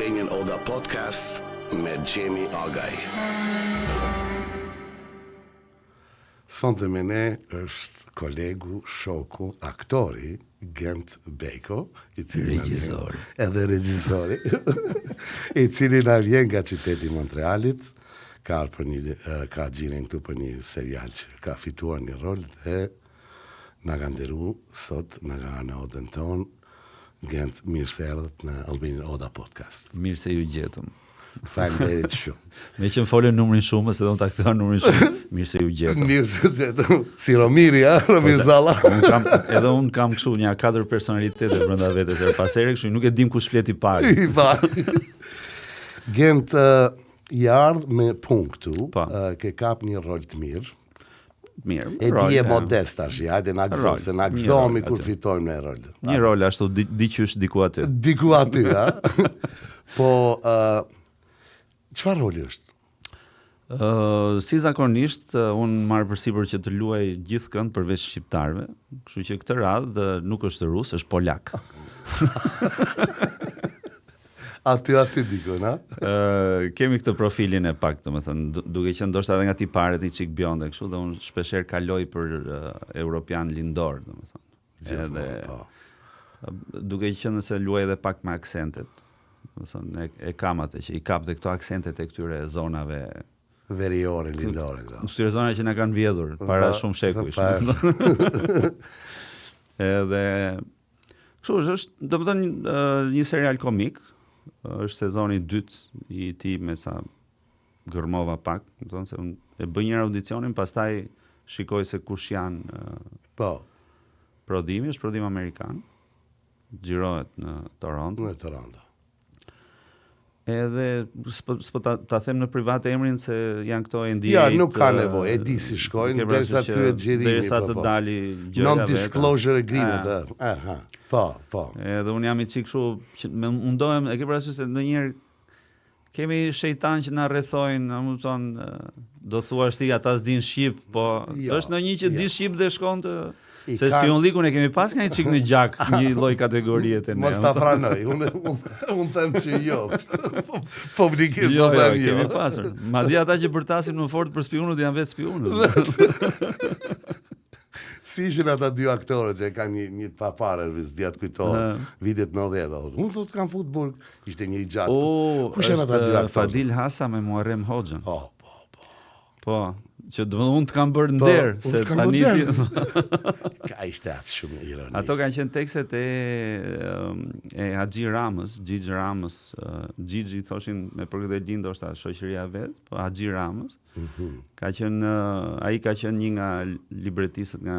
Albanian Oda Podcast me Gjemi Agaj. Sonte me ne është kolegu, shoku, aktori Gent Beko, i cili regjisori, i cili na vjen nga qyteti i Montrealit, ka gjirin këtu për një serial që ka fituar një rol dhe na ka nderu sot në odën tonë. Gent, mirë se erdhët në Albanian Oda Podcast. Mirë se ju gjetëm. Faleminderit shumë. Me që më folën numrin shumë, se do të aktuar numrin shumë. Mirë se ju gjetëm. Mirë se gjetëm. Si Romiri, Romir Zalla. Unë kam kështu një 4 personalitete brenda vetes, her pas here, kështu nuk e dim kush flet i parë. I parë. Gent, i ardh me punë këtu, ke kap një rol të mirë. Mirë. E di e modest tash, hajde na gëzo, se na gëzohemi kur fitojmë në rol. Një rol ashtu diqysh diku aty. Diku aty, ha. Po çfarë roli është? Si zakonisht, unë marr përsipër që të luaj gjithkënd përveç shqiptarëve, kështu që këtë radhë nuk është rus, është polak. Aty diku, na? Kemi këtë profilin e pak, domethënë, duke qenë ndoshta edhe nga tiparet një çik bjonde kështu, dhe unë shpeshherë kaloj për europian lindor, domethënë. Edhe duke qenë se luaj edhe pak me aksentet. Domethënë, e kam atë që i kap dhe këto aksentet e këtyre zonave veriore, lindore, këto. Këtyre zona që na kanë vjedhur para shumë shekujsh. Edhe kështu është, domethënë, një serial komik. Është sezoni 2 i tij me sa gërmova pak, domethënë se unë e bëj një audicionin, pastaj shikoj se kush janë. Prodhimi është prodhim amerikan. Xhirohet në Toronto. Në Toronto. Edhe s'po ta them në privat emrin se janë këto NDA. Ja, nuk ka nevojë, e di si shkojnë derisa të kryet xhirimi. Derisa të dali gjëra. Non-disclosure agreement. Aha. Po. Edhe unë jam i çik kështu që mundohem, e ke parasysh se ndonjëherë kemi shejtan që na rrethojnë, domethën do thuash ti ata s'din shqip, po është ndonjë që di shqip dhe shkon të se spionllikun e kemi pas nga një çik në gjak, një lloj kategorie të ne. Mos ta pranoj. Unë them që jo. Publikisht po them jo. Kemi pasur. Madje ata që bërtasim në fort për spionut janë vetë spionët. Si ishin ata dy aktorët që kanë një papare, diat kujtohet, vitet 90. Unë do të kam fut burg, ishte një i gjatë. Kush janë ata dy aktorë? Fadil Hasa me Muharrem Hoxhën. Po, që unë të kam bërë nder, se tani ka ishte atë shumë ironi. Ato kanë qenë tekstet e Haxhi Ramës, Xhixhi Ramës, Xhixhi thoshin me përgjithësi ndoshta shoqëria vet, po Haxhi Ramës. Ka qenë ai ka qenë një nga libretistët nga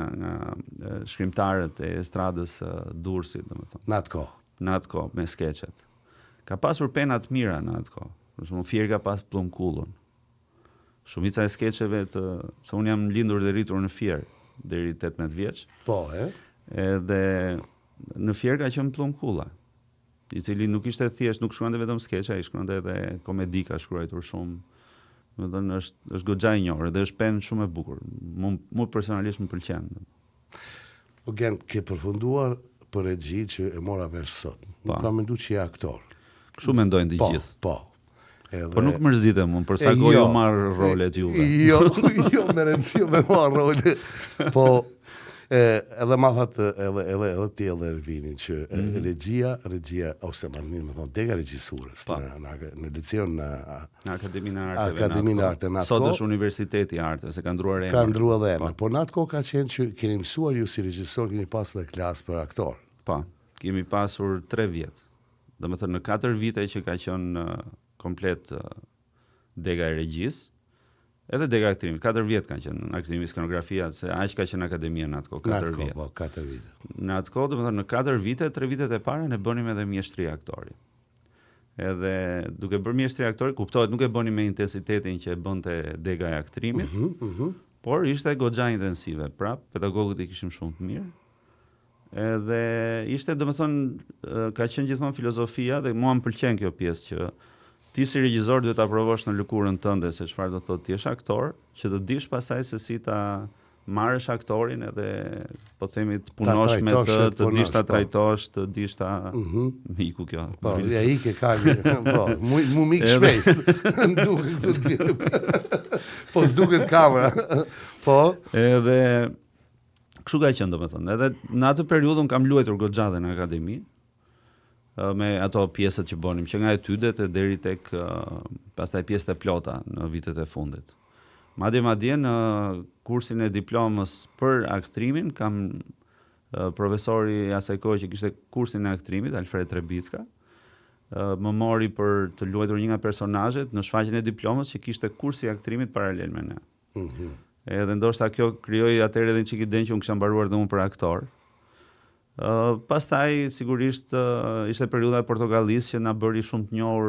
shkrimtarët e estradës Durrësit, domethënë. Në atë kohë me skeçet. Ka pasur pena të mira në atë kohë. Për shembull, Fier ka pas Plumkullën. Shumica e skeçeve se unë jam lindur dhe rritur në Fier deri 18 vjeç. Po, Edhe në Fier ka qenë Plumkulla, i cili nuk ishte thjesht, nuk shkruante vetëm skeçe, ai shkruante edhe komedi, ka shkruar shumë. Domethënë është goxha i njohur dhe është penë shumë e bukur. Mu personalisht më pëlqen. Po Gent, ke përfunduar për regji që e mora vesh sot. Nuk kam menduar që je aktor. Kështu mendojnë të gjithë. Po. Po nuk mërzitem unë, për sa kohë ju marr rolet juve. Jo, me rëndësi me marr role. Po, edhe ma thatë, edhe ti edhe Ervinin, që regjia, ose më thonë, dega regjisurës, në liceun në Akademinë e Arteve. Sot është Universiteti i Arteve, se ka ndruar emrin. Ka ndruar edhe emrin. Po në atë kohë ka qenë që keni mësuar ju si regjisor, keni pas edhe klasë për aktor. Po, kemi pasur 3 vjet. Domethënë në 4 vite që ka qenë komplet dega e regjisë, edhe dega e aktrimit. 4 vjet kanë qenë në aktrimi, skenografia, se aq ka qenë akademia në atë kohë, 4 vjet. Po, 4 vite. Në atë kohë, domethënë në 4 vite, 3 vitet e para ne bënim edhe mjeshtri aktori. Edhe duke bërë mjeshtri aktori, kuptohet nuk e bënim me intensitetin që e bënte dega e aktrimit, por ishte goxha intensive. Prap, pedagogët i kishim shumë të mirë. Edhe ishte, domethënë, ka qenë gjithmonë filozofia dhe mua më pëlqen kjo pjesë që ti si regjisor duhet ta provosh në lëkurën tënde se çfarë do thotë ti je aktor, që të dish pastaj se si ta marrësh aktorin edhe po themi të punosh me të dish ta trajtosh, të dish ta miku kjo. Po, ja ike kali. Po, mu mik shpejt. Po s'duket kamera. Po, edhe kështu ka qenë domethënë. Edhe në atë periudhë kam luajtur goxha në akademi me ato pjesët që bënim, që nga etydet e deri tek pastaj pjesët e plota në vitet e fundit. Madje në kursin e diplomës për aktrimin kam profesori asaj kohe që kishte kursin e aktrimit, Alfred Trebicka, më mori për të luajtur një nga personazhet në shfaqjen e diplomës që kishte kursi i aktrimit paralel me ne. Edhe ndoshta kjo krijoi atëherë edhe një çik idenë që unë kisha mbaruar dhe unë për aktor. Pastaj sigurisht ishte periudha e Portokallisë që na bëri shumë të njohur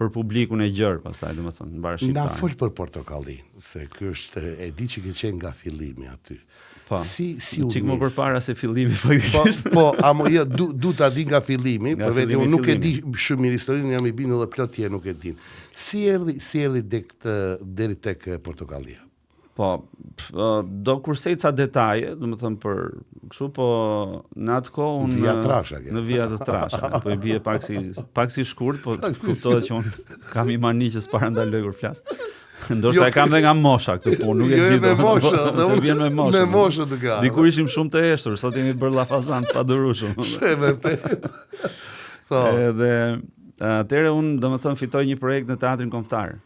për publikun e gjerë, pastaj domethënë në barë shqiptare. Na fol për Portokallinë, se ky është e di që ke qenë nga fillimi aty. Po. Si u çik më përpara se fillimi faktikisht. Jo, du ta di nga fillimi, për vetë unë nuk e di shumë mirë historinë, jam i bindur edhe plot tjerë nuk e din. Si erdhi deri tek Portokallia? Po, do kursej ca detaje, domethënë për kështu, po në atë kohë unë në vija të trasha, po i bie pak si shkurt, po kuptohet që unë kam i mani që s'para ndaloj kur flas. Ndoshta e kam dhe nga mosha këtë punë, nuk e di. Jo me mosha, se vjen me mosha. Me mosha të ka. Dikur ishim shumë të heshtur, sot jemi bërë llafazan të padurueshëm. Është vërtet. Po. Edhe atëherë unë domethënë fitoj një projekt në Teatrin Kombëtar.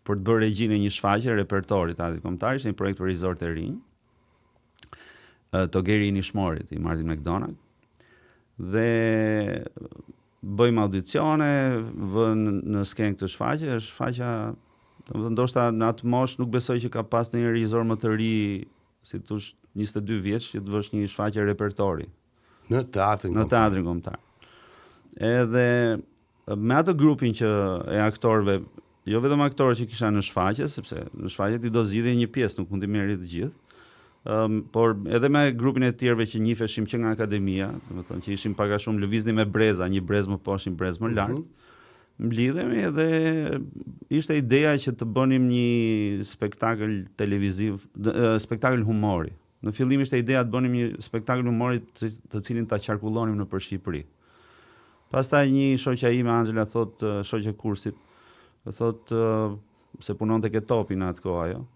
Për të bërë regjinë e një shfaqje repertori Teatrit Kombëtar, ishte një projekt për Rizort e Rinj. Togeri i Nishmorit, i Martin McDonagh. Dhe bëjmë audicione, vënë në skenë këtë shfaqje, është shfaqja, domethënë ndoshta në atë moshë nuk besoj që ka pas ndonjë regjisor më të ri, si thosh 22 vjeç, që të vësh një shfaqje repertori në Teatrin Kombëtar. Edhe me atë grupin që e aktorëve, jo vetëm aktorë që kisha në shfaqje, sepse në shfaqje ti do zgjidhje një pjesë, nuk mund të merri të gjithë. Por edhe me grupin e tjerëve që njiheshim që nga akademia, domethënë që ishim pak a shumë lëviznim me breza, një brez më poshtë, një brez më lart. Mblidhemi edhe ishte ideja që të bënim një spektakël televiziv, spektakël humori. Në fillim ishte ideja të bënim një spektakël humori të cilin ta qarkullonim nëpër Shqipëri. Pastaj një shoqja ime Angela thot, shoqja kursit, thot se punonte ke Topi në atë kohë ajo,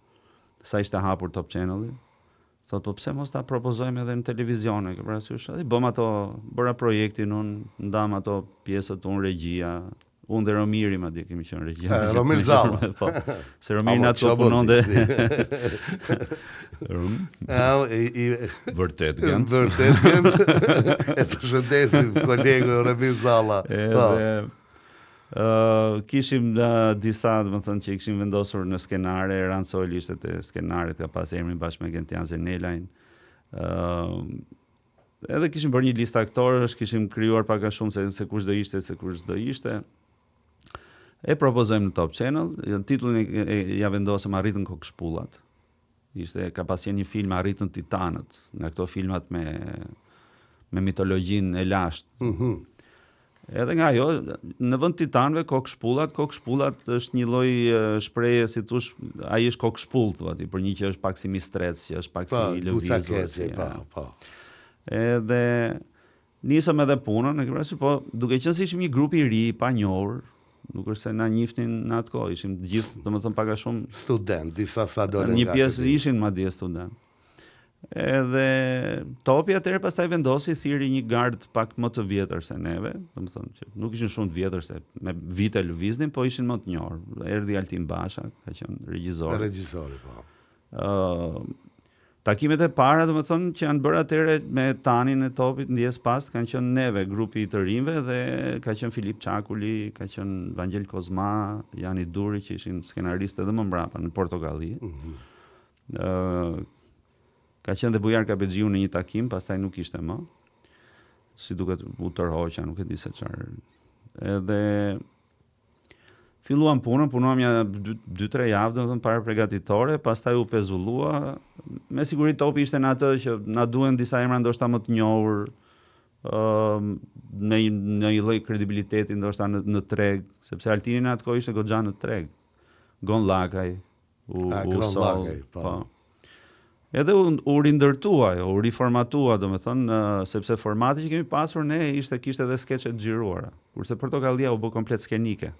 sa ishte hapur Top Channel-i. Thot, po pse mos ta propozojmë edhe në televizion, e ke parasysh? Bëra projektin, unë ndam ato pjesët, unë regjia, unë dhe Romiri madje kemi qenë regjia. Romir Zalla. Po. Se Romiri në ato punonte. Vërtet gent. Vërtet gent. E përshëndesim kolegu Romir Zalla. Kishim disa, domethënë që i kishim vendosur në skenare, Rancoli ishte te skenaret, ka pas emrin bashkë me Gentian Zenelajn. Edhe kishim bërë një listë aktorësh, kishim krijuar pak a shumë se kush do ishte. E propozojmë në Top Channel, titullin ja vendosëm Arritën Kokshpullat. Ka pas qenë një film Arritën Titanët, nga këto filmat me mitologjinë e lashtë. Edhe nga ajo, në vend titanëve kokshpullat është një lloj shprehje, si thosh, ai është kokshpull, thua ti, për një që është pak si mistrec, që është pak si lëvizur. Po. Edhe nisëm edhe punën, e ke parasysh, po duke qenë se ishim një grup i ri, pa njohur, nuk është se na njihnin në atë kohë, ishim të gjithë, domethënë pak a shumë student, disa sa dolën. Një pjesë ishin madje student. Edhe Topi atëherë pastaj vendosi thiri një gard pak më të vjetër se neve, domethënë që nuk ishin shumë të vjetër se me vite lëviznin, po ishin më të njohur. Erdhi Altin Basha, ka qenë regjisor. Regjisori, po. Takimet e para, domethënë, që janë bërë atëherë me Tanin e Topit, ndjes pas kanë qenë neve, grupi i të rinjve, dhe ka qenë Filip Çakuli, ka qenë Vangel Kozma, Jani Duri, që ishin skenaristë edhe më mbrapa në Portokalli. Ka qenë dhe Bujar Kapexhiu në një takim, pastaj nuk ishte më. Si duket u tërhoqa, nuk e di se çfarë. Edhe filluam punën, punuam ja 2-3 javë, domethënë para përgatitore, pastaj u pezullua. Me siguri Topi ishte në atë që na duhen disa emra ndoshta më të njohur, në një lloj kredibiliteti ndoshta në treg, sepse Altini në atë kohë ishte goxha në treg. Gon Llakaj, u sol, po. Edhe u rindërtua, u riformatua, domethënë, sepse formati që kemi pasur ne kishte edhe skeçe të xhiruara. Kurse Portokallia u bë komplet skenike,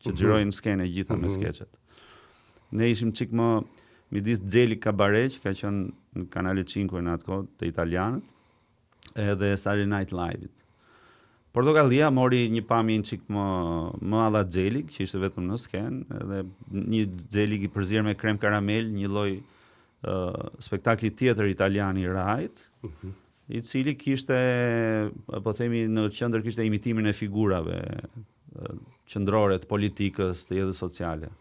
që xhirojnë skenë gjitha me skeçet. Ne ishim çik më midis Xeli Kabaret, që ka qenë në Kanalet 5 në atë kohë të italianët, edhe Saturday Night Live-it. Portokallia mori një pamje çik më alla Xeli, që ishte vetëm në skenë, edhe një Xeli i përzier me krem karamel, një lloj spektakli tjetër italian i rajt, i cili kishte, po themi, në qendër kishte imitimin e figurave qendrore të politikës, të jetës sociale.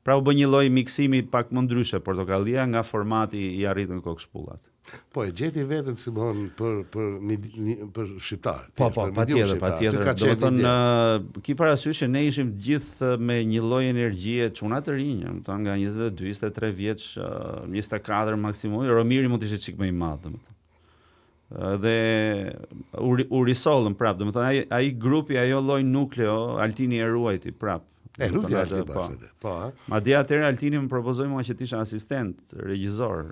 Pra u bë një lloj miksimi pak më ndryshe Portokallia nga formati i arritën kokshpullat. Po e gjeti veten si bon për shqiptarët. Po, patjetër. Do të thonë, ki parasysh që ne ishim gjithë me një lloj energjie çuna të rinj, domethënë nga 22, 23 vjeç, 24 maksimumi, Romiri mund të ishte çik më i madh, domethënë. Dhe u risollën prap, domethënë ai grupi, ajo lloj nukleo, Altini e ruajti prap. Ruti Altini bashkë. Po, madje atëherë Altini më propozoi mua që të isha asistent, regjisor,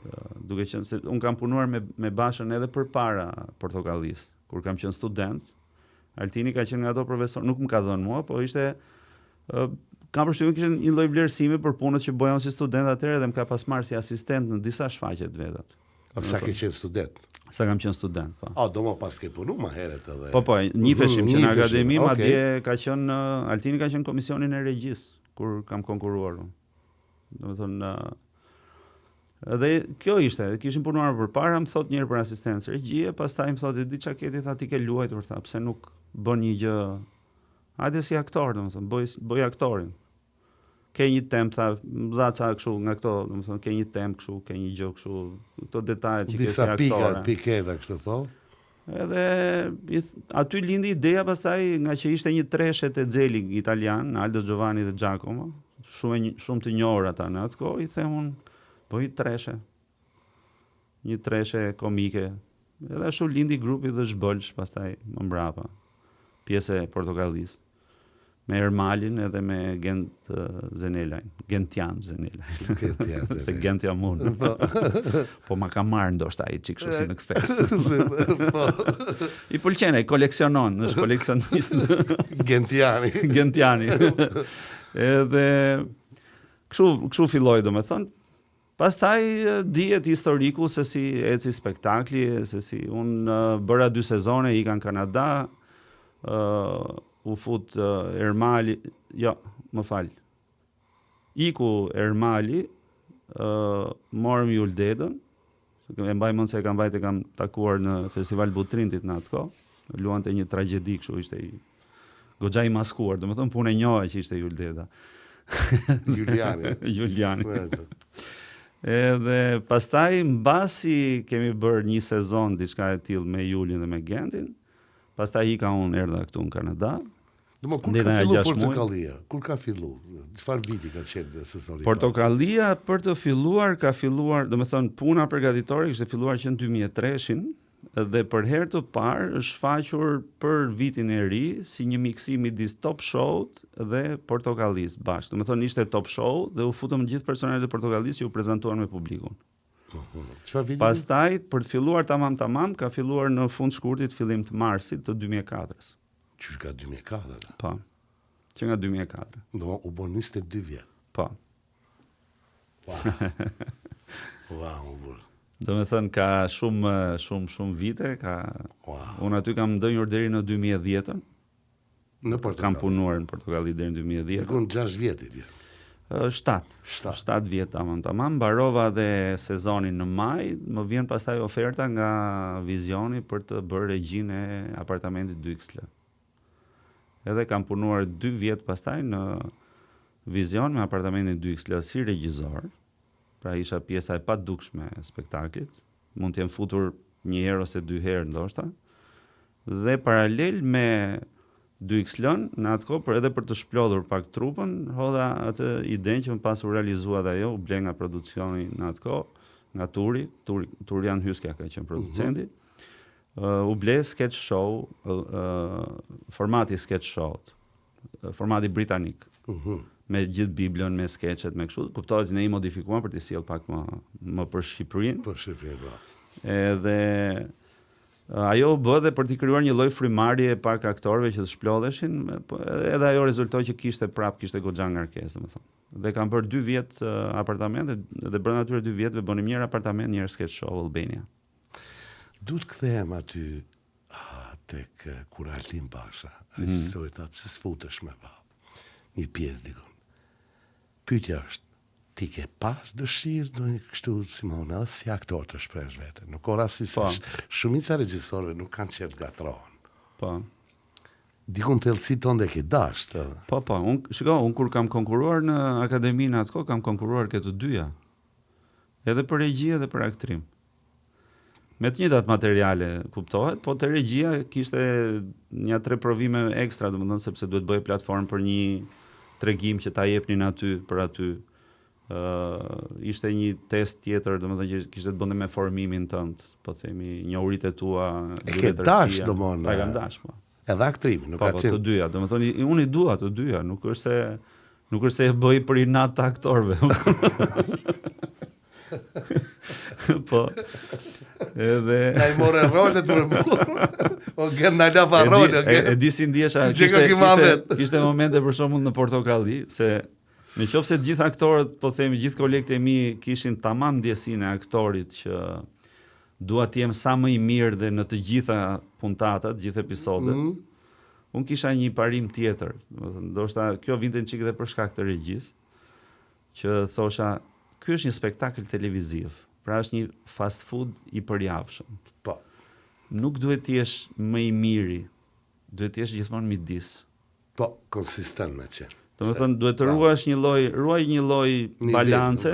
duke qenë se un kam punuar me Bashën edhe përpara Portokallis, kur kam qenë student. Altini ka qenë nga ato profesor, nuk më ka dhënë mua, po ishte kam përshtypjen kishte një lloj vlerësimi për punët që bëja si student atëherë dhe më ka pas marrë si asistent në disa shfaqje të veta. Sa ke qenë student? Sa kam qenë student, po. Do më pas ke punu më herët edhe. Po, njifeshim që në akademi, madje ka qenë Altini ka qenë komisionin e regjis kur kam konkuruar. Domethënë, edhe kjo ishte, kishim punuar përpara, më thot njëherë për asistencë regjie, pastaj më thotë di çaketi, tha ti ke luajtur, tha, pse nuk bën një gjë. Hajde si aktor, domethënë, bëj aktorin. Ke një temp, tha, dha ca kështu nga këto, domethënë ke një temp kështu, ke një gjë kështu, këto detajet që ke si aktore. Disa piketa kështu po. Edhe aty lindi ideja pastaj nga që ishte një treshe te Xeli italian, Aldo Giovanni dhe Giacomo, shumë të njohur ata në atë kohë, i them unë, bëj treshe. Një treshe komike. Edhe ashtu lindi grupi The Zhbëlsh pastaj më mbrapa. Pjesë e Portokallis. Me Ermalin edhe me Gent Zenelajn. Gentian Zenelajn. Se Gent jam unë. Po ma ka marrë ndoshta ai çik kështu si në kthes. I pëlqen, ai koleksionon, është koleksionist. Gentiani. Edhe kështu filloi domethënë. Pastaj dihet historiku se si eci spektakli, se si unë bëra 2 sezone, ika në Kanada, u fut Ermali, më fal. Iku Ermali, morëm Juldedën, e mbaj mend se kam takuar në Festival Butrintit në atë kohë, luante një tragjedi kështu, ishte goxha i maskuar, domethënë punë e njohur që ishte Juldeda. Juliani. Edhe pastaj mbasi kemi bërë një sezon diçka e tillë me Julin dhe me Gentin. Pastaj ika unë erdha këtu në Kanada. Kur ka filluar Portokallia? Kur ka filluar? Çfarë viti ka qenë sezoni? Portokallia për të filluar ka filluar, domethënë puna përgatitore kishte filluar që në 2003-shin dhe për herë të parë është shfaqur për vitin e ri si një miksim midis Top Show dhe Portokallis bashkë. Domethënë ishte Top Show dhe u futëm gjithë personazhet e Portokallis që u prezantuan me publikun. Pastaj për të filluar tamam ka filluar në fund shkurtit fillim të marsit të 2004-s. Që nga 2004? Po. Që nga 2004. Do u bën 22 vjet. Po. Wow. Do me thënë ka shumë vite, unë aty kam ndënjur deri në 2010-ën. Në Portokalli. Kam punuar në Portokalli deri në 2010. Në 6 vjetit vjen. 7 vjet tamam, mbarova dhe sezonin në maj, më vjen pastaj oferta nga Vizioni për të bërë regjin e apartamentit 2XL. Edhe kam punuar 2 vjet pastaj në Vizion me apartamentin 2XL si regjisor. Pra isha pjesa e padukshme e spektaklit. Mund të jem futur 1 herë ose 2 herë ndoshta. Dhe paralel me 2XL në atë kohë edhe për të shplodhur pak trupën, hodha atë idenë që më pas u realizua dhe ajo, u ble nga produksioni në atë kohë, nga Turian Hyskja ka qenë producenti. U ble sketch show, formati sketch show, formati britanik. me gjithë Biblion, me skeqet, me kështu, kuptohet që ne I modifikuam për të sjell pak më për Shqipërinë. Për Shqipërinë, po. Edhe ajo bë dhe për të krijuar një lloj frymarrje pak aktorëve që të shplodheshin, edhe ajo rezultoi që kishte goxha ngarkesë, domethënë. Dhe kam bërë 2 vjet apartamente, dhe brenda atyre 2 vjetëve bënim njëherë apartament, njëherë sketch show Albania. Duhet kthehem aty tek kur Altin Basha, regjisori tha pse sfutesh me një pjesë dikon. Pyetja është, ti ke pas dëshirë do një kështu, Simone, edhe si aktor të shpresh vete. Nuk ora si shumica regjisorëve nuk kanë qef gatrohen. Po. Dikun thellësi tonë ke dash. Po, unë kur kam konkuruar në akademinë atko, kam konkuruar këtë dyja. Edhe për regji edhe për aktrim. Me të njëjtat materiale, kuptohet, po te regjia kishte një 3 provime ekstra, domethënë sepse duhet bëj platformë për një tregim që ta jepnin aty për aty. Ishte një test tjetër, domethënë që kishte të bënte me formimin tënd, po themi, njohuritë tua, dyretërsia. Dash domon. Pa kam dash, po. Edhe aktrimi, nuk ka qenë. Po, të dyja, domethënë unë I dua të dyja, nuk është se e bëj për inat të aktorëve. Po. Edhe ai morë rolet për burr. O gjenda lava rolë. E di si ndjesha, kishte momente për shembull në Portokalli, se në qoftë se të gjithë aktorët, po themi, gjithë kolegët e mi kishin tamam ndjesinë e aktorit që dua të jem sa më I mirë dhe në të gjitha puntatat, të gjithë episodet. Unë kisha një parim tjetër, ndoshta kjo vinte çik edhe për shkak të regjisë, që thosha, ky është një spektakël televiziv, pra është një fast food I përjavshëm. Po. Nuk duhet të jesh më I miri, duhet të jesh gjithmonë midis. Po, konsistent me qenë. Domethënë duhet të ruaj një lloj balance.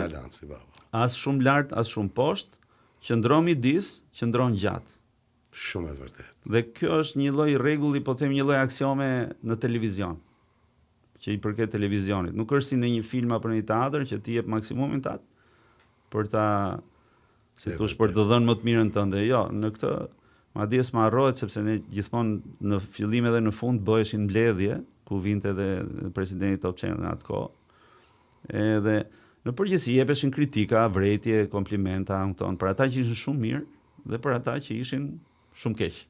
As shumë lart, as shumë poshtë, qëndron midis, qëndron gjatë. Shumë e vërtetë. Dhe kjo është një lloj rregulli, po them një lloj aksiome në televizion, që I përket televizionit. Nuk është si në një film apo në një teatr që ti jep maksimumin tat për ta, si thosh, për të dhënë më të mirën tënde. Jo, në këtë madje s'ma harrohet sepse ne gjithmonë në fillim edhe në fund bëheshin mbledhje ku vinte edhe presidenti Top Channel në atë kohë. Edhe në përgjithësi jepeshin kritika, vrejtje, komplimenta, për ata që ishin shumë mirë dhe për ata që ishin shumë keq.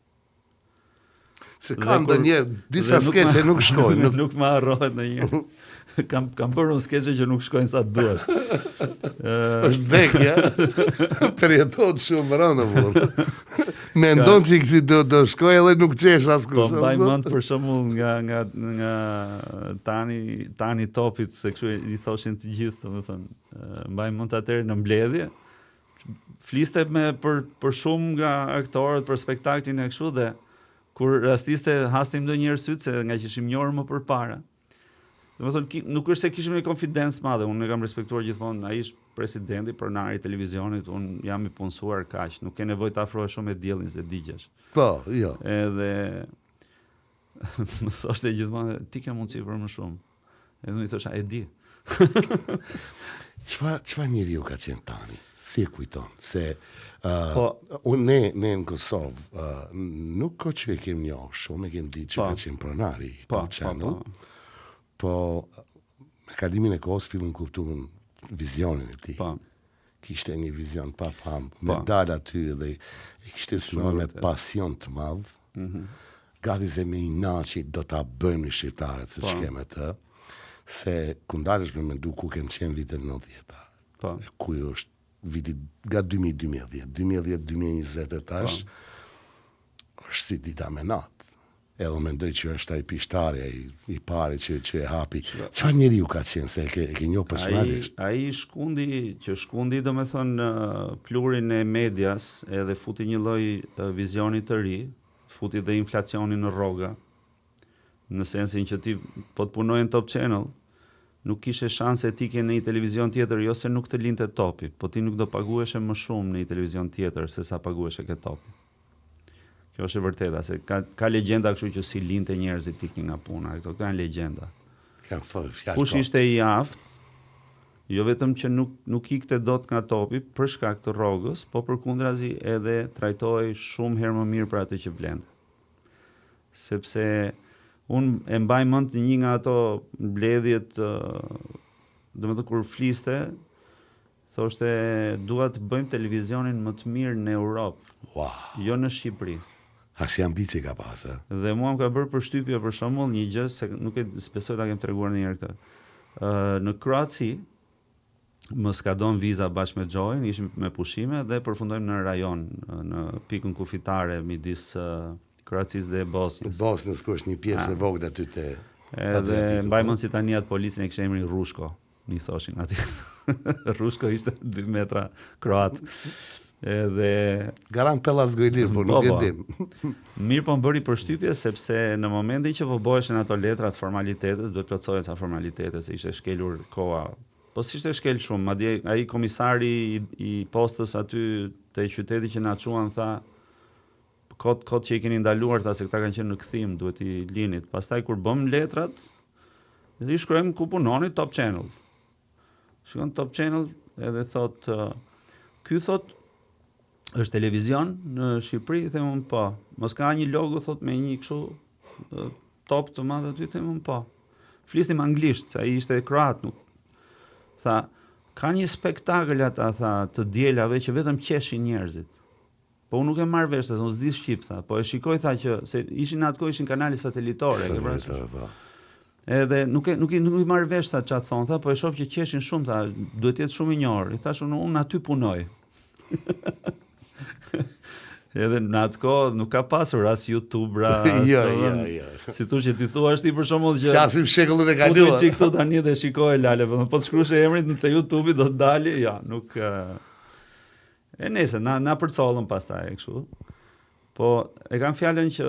Se kam ndonjëherë disa skeçe nuk shkojnë. Nuk më harrohet ndonjëherë. Kam bërë unë skeçe që nuk shkojnë sa duhet. Është vdekja. Përjeton shumë rënë burr. Mendon se do shkoj edhe nuk qesh askush. Po mbaj mend për shembull nga tani Topit, se kështu I thoshin të gjithë, domethënë, mbaj mend atëherë në mbledhje. Fliste për shumë nga aktorët për spektaklin e kështu dhe kur rastiste hastim ndonjëherë syt se nga që ishim njohur më përpara. Domethënë nuk është se kishim një konfidencë madhe, unë e kam respektuar gjithmonë, ai është presidenti, pronari I televizionit, unë jam I punësuar kaq, nuk ke nevojë të afrohesh shumë me diellin se digjesh. Po, jo. Edhe më thoshte gjithmonë, ti ke mundësi për më shumë. Edhe unë I thosha, e di. Çfarë njeriu ka qenë tani? Si e kujton? Se ne në Kosovë nuk ko që e kemi njohur shumë, e kemi ditë që ka qenë pronari I Top Channel. Po me kalimin e kohës fillon kuptuan vizionin e tij. Po. Kishte një vizion pa pam, me dal aty dhe kishte me pasion të madh. Gati se me inaçi do ta bëjmë një shqiptarët se shkeme të. Se ku ndalesh me mendu ku kem qenë vitet 90-ta. Po. Ku është viti nga 2010, 2020 e tash, është si dita me natë. Edhe mendoj që është ai pishtari, I pari që e hapi. Çfarë njeriu ka qenë, se e ke njohur personalisht? Ai shkundi domethënë plurin e medias, edhe futi një lloj vizioni të ri, futi dhe inflacionin në rroga. Në sensin që ti po të punojnë Top Channel, nuk kishe shanse ti ke në një televizion tjetër, jo se nuk të linte Topi, po ti nuk do paguheshe më shumë në një televizion tjetër se sa paguheshe ke Topi. Kjo është e vërteta, se ka legjenda kështu që si linte njerëzit iknin nga puna, këto janë legjenda. Kush ishte I aftë, jo vetëm që nuk ikte dot nga Topi për shkak të rrogës, po përkundrazi edhe trajtohej shumë herë më mirë për atë që vlente. Sepse unë e mbaj mend një nga ato mbledhjet, domethënë kur fliste, thoshte dua të bëjmë televizionin më të mirë në Europë, jo në Shqipëri. Si ambicie ka pas, Dhe mua më ka bërë përshtypje për shembull një gjë se nuk e besoj ta kem treguar ndonjëherë këtë. Në Kroaci më skadon viza bashkë me Gjojën, ishim me pushime dhe përfundojmë në rajon, në pikën kufitare midis Kroacisë dhe Bosnjës. Bosnjës ku është një pjesë e vogël aty te. Edhe mbaj mend si tani atë policin e kishte emrin Rushko, i thoshin aty. Rushko ishte 2 metra kroat. Edhe Garan Pellas Gojlir, po nuk e dim. Mirë, po më bëri përshtypje sepse në momentin që bëheshin ato letrat formalitetes, duhet plotësohen sa formalitete, se ishte shkelur koha. Po si ishte shkel shumë, madje ai komisari i postës aty te qyteti që na çuan tha kot që i keni ndaluar ta se këta kanë qenë në kthim, duhet i linit. Pastaj kur bëm letrat, i shkruajmë ku punoni Top Channel. Shkon Top Channel edhe thot ky thot është televizion në Shqipëri, them unë po. Mos ka një logo thot me një kështu top të madh aty, them unë po. Flisnim anglisht, se ai ishte kroat, nuk. Tha, ka një spektakël ata, tha, të dielave që vetëm qeshin njerëzit. Po unë nuk e marr vesh se unë s'di shqip, tha, po e shikoj tha që se ishin atë kohë ishin kanale satelitore, ke parasysh. Edhe nuk i marr vesh tha çfarë thon, tha, po e shoh që qeshin shumë, tha, duhet jetë shumë i njohur. I thash unë aty punoj. Edhe në atë kohë nuk ka pasur as YouTube, jo. Si thua që ti thua ti për shembull që flasim shekullin e kaluar. Po këtu tani dhe shikoj lale, po të shkruash emrin në YouTube do të dalë, ja, nuk e nëse na përcollën pastaj kështu. Po e kam fjalën që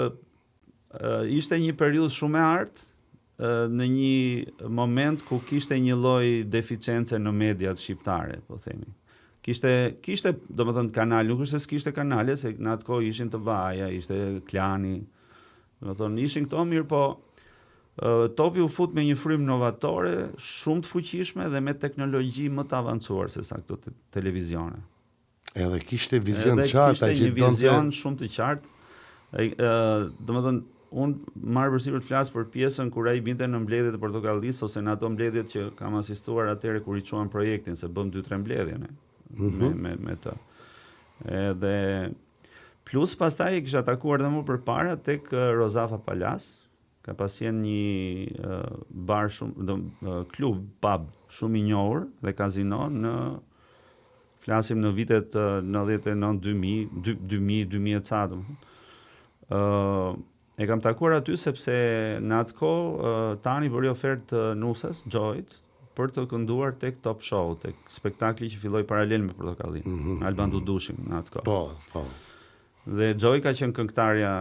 ishte një periudhë shumë e artë në një moment ku kishte një lloj deficience në mediat shqiptare, po themi. Kishte domethënë kanal, nuk është se s'kishte kanale, se në atë kohë ishin të Vaja, ishte Klani. Domethënë ishin këto mirë, po topi u fut me një frym novatore, shumë të fuqishme dhe me teknologji më të avancuar se sa këto televizione. Edhe kishte vizion qartë, ai që donte vizion shumë të qartë. Domethënë unë marr përsipër të flas për pjesën kur ai vinte në mbledhjet e Portokallisë ose në ato mbledhjet që kam asistuar atëherë kur i çuan projektin, se bëm 2-3 mbledhje ne. Me të. Edhe plus pastaj kisha takuar dhe më përpara tek Rozafa Palas, ka pasur një bar shumë, klub, pub shumë i njohur dhe kazino flasim në vitet 99, 2000 ca domethënë. E kam takuar aty sepse në atë kohë tani bëri ofertë Nusës, Gjojit, për të kënduar tek Top Show, tek spektakli që filloi paralel me Portokallin, Alban Dudushin në atë kohë. Po. Dhe Gjoj ka qenë këngëtarja,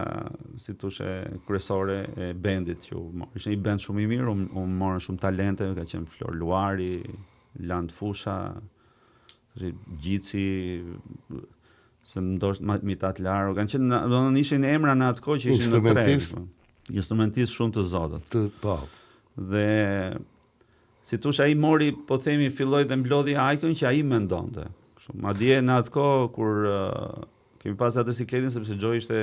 si thoshe, kryesore e bendit që ishte një bend shumë i mirë, u morën shumë talente, ka qenë Flor Luari, Land Fusha, Gjici, se ndoshta Mitat Laro, kanë qenë, domethënë ishin emra në atë kohë që ishin në treg. Instrumentistë shumë të zotët. Po. Dhe si thosh ai mori, po themi, filloi të mblodhi ajkën që ai mendonte. Kështu, madje në atë kohë kur kemi pas atë sikletin, sepse Gjoj ishte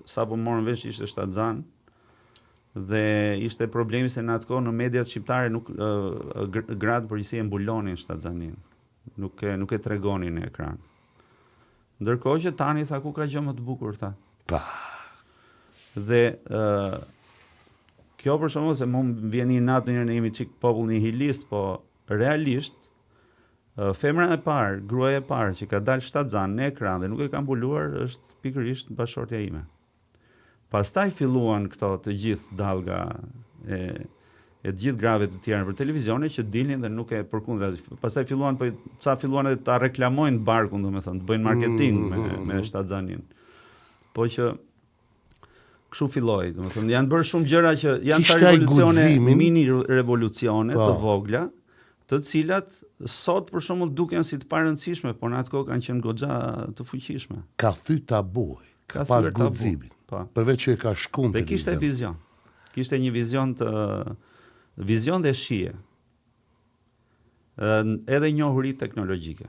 sapo morën vesh ishte shtatzan dhe ishte problemi se në atë kohë në mediat shqiptare nuk gratë përgjithësi e mbulonin shtatzanin. Nuk e tregonin në ekran. Ndërkohë që tani tha ku ka gjë më të bukur tha. Pa. Dhe kjo për shembull se më vjen një natë njëherë ne jemi çik popull nihilist, po realisht femra e parë, gruaja e parë që ka dalë shtatzan në ekran dhe nuk e ka mbuluar është pikërisht bashortja ime. Pastaj filluan këto të gjithë dallga e të gjithë grave të tjera për televizione që dilnin dhe nuk e përkundra. Pastaj filluan edhe ta reklamojnë barkun, domethënë, të bëjnë marketing me shtatzanin. Po që kështu filloi, domethënë janë bërë shumë gjëra që janë ta revolucione, mini revolucione të vogla, të cilat sot për shembull duken si të parëndësishme, por në atë kohë kanë qenë goxha të fuqishme. Ka thy tabuj, ka pas guximin. Përveç që e ka shkuar te kishte vizion. Kishte një vizion dhe shije. Edhe njohuri teknologjike.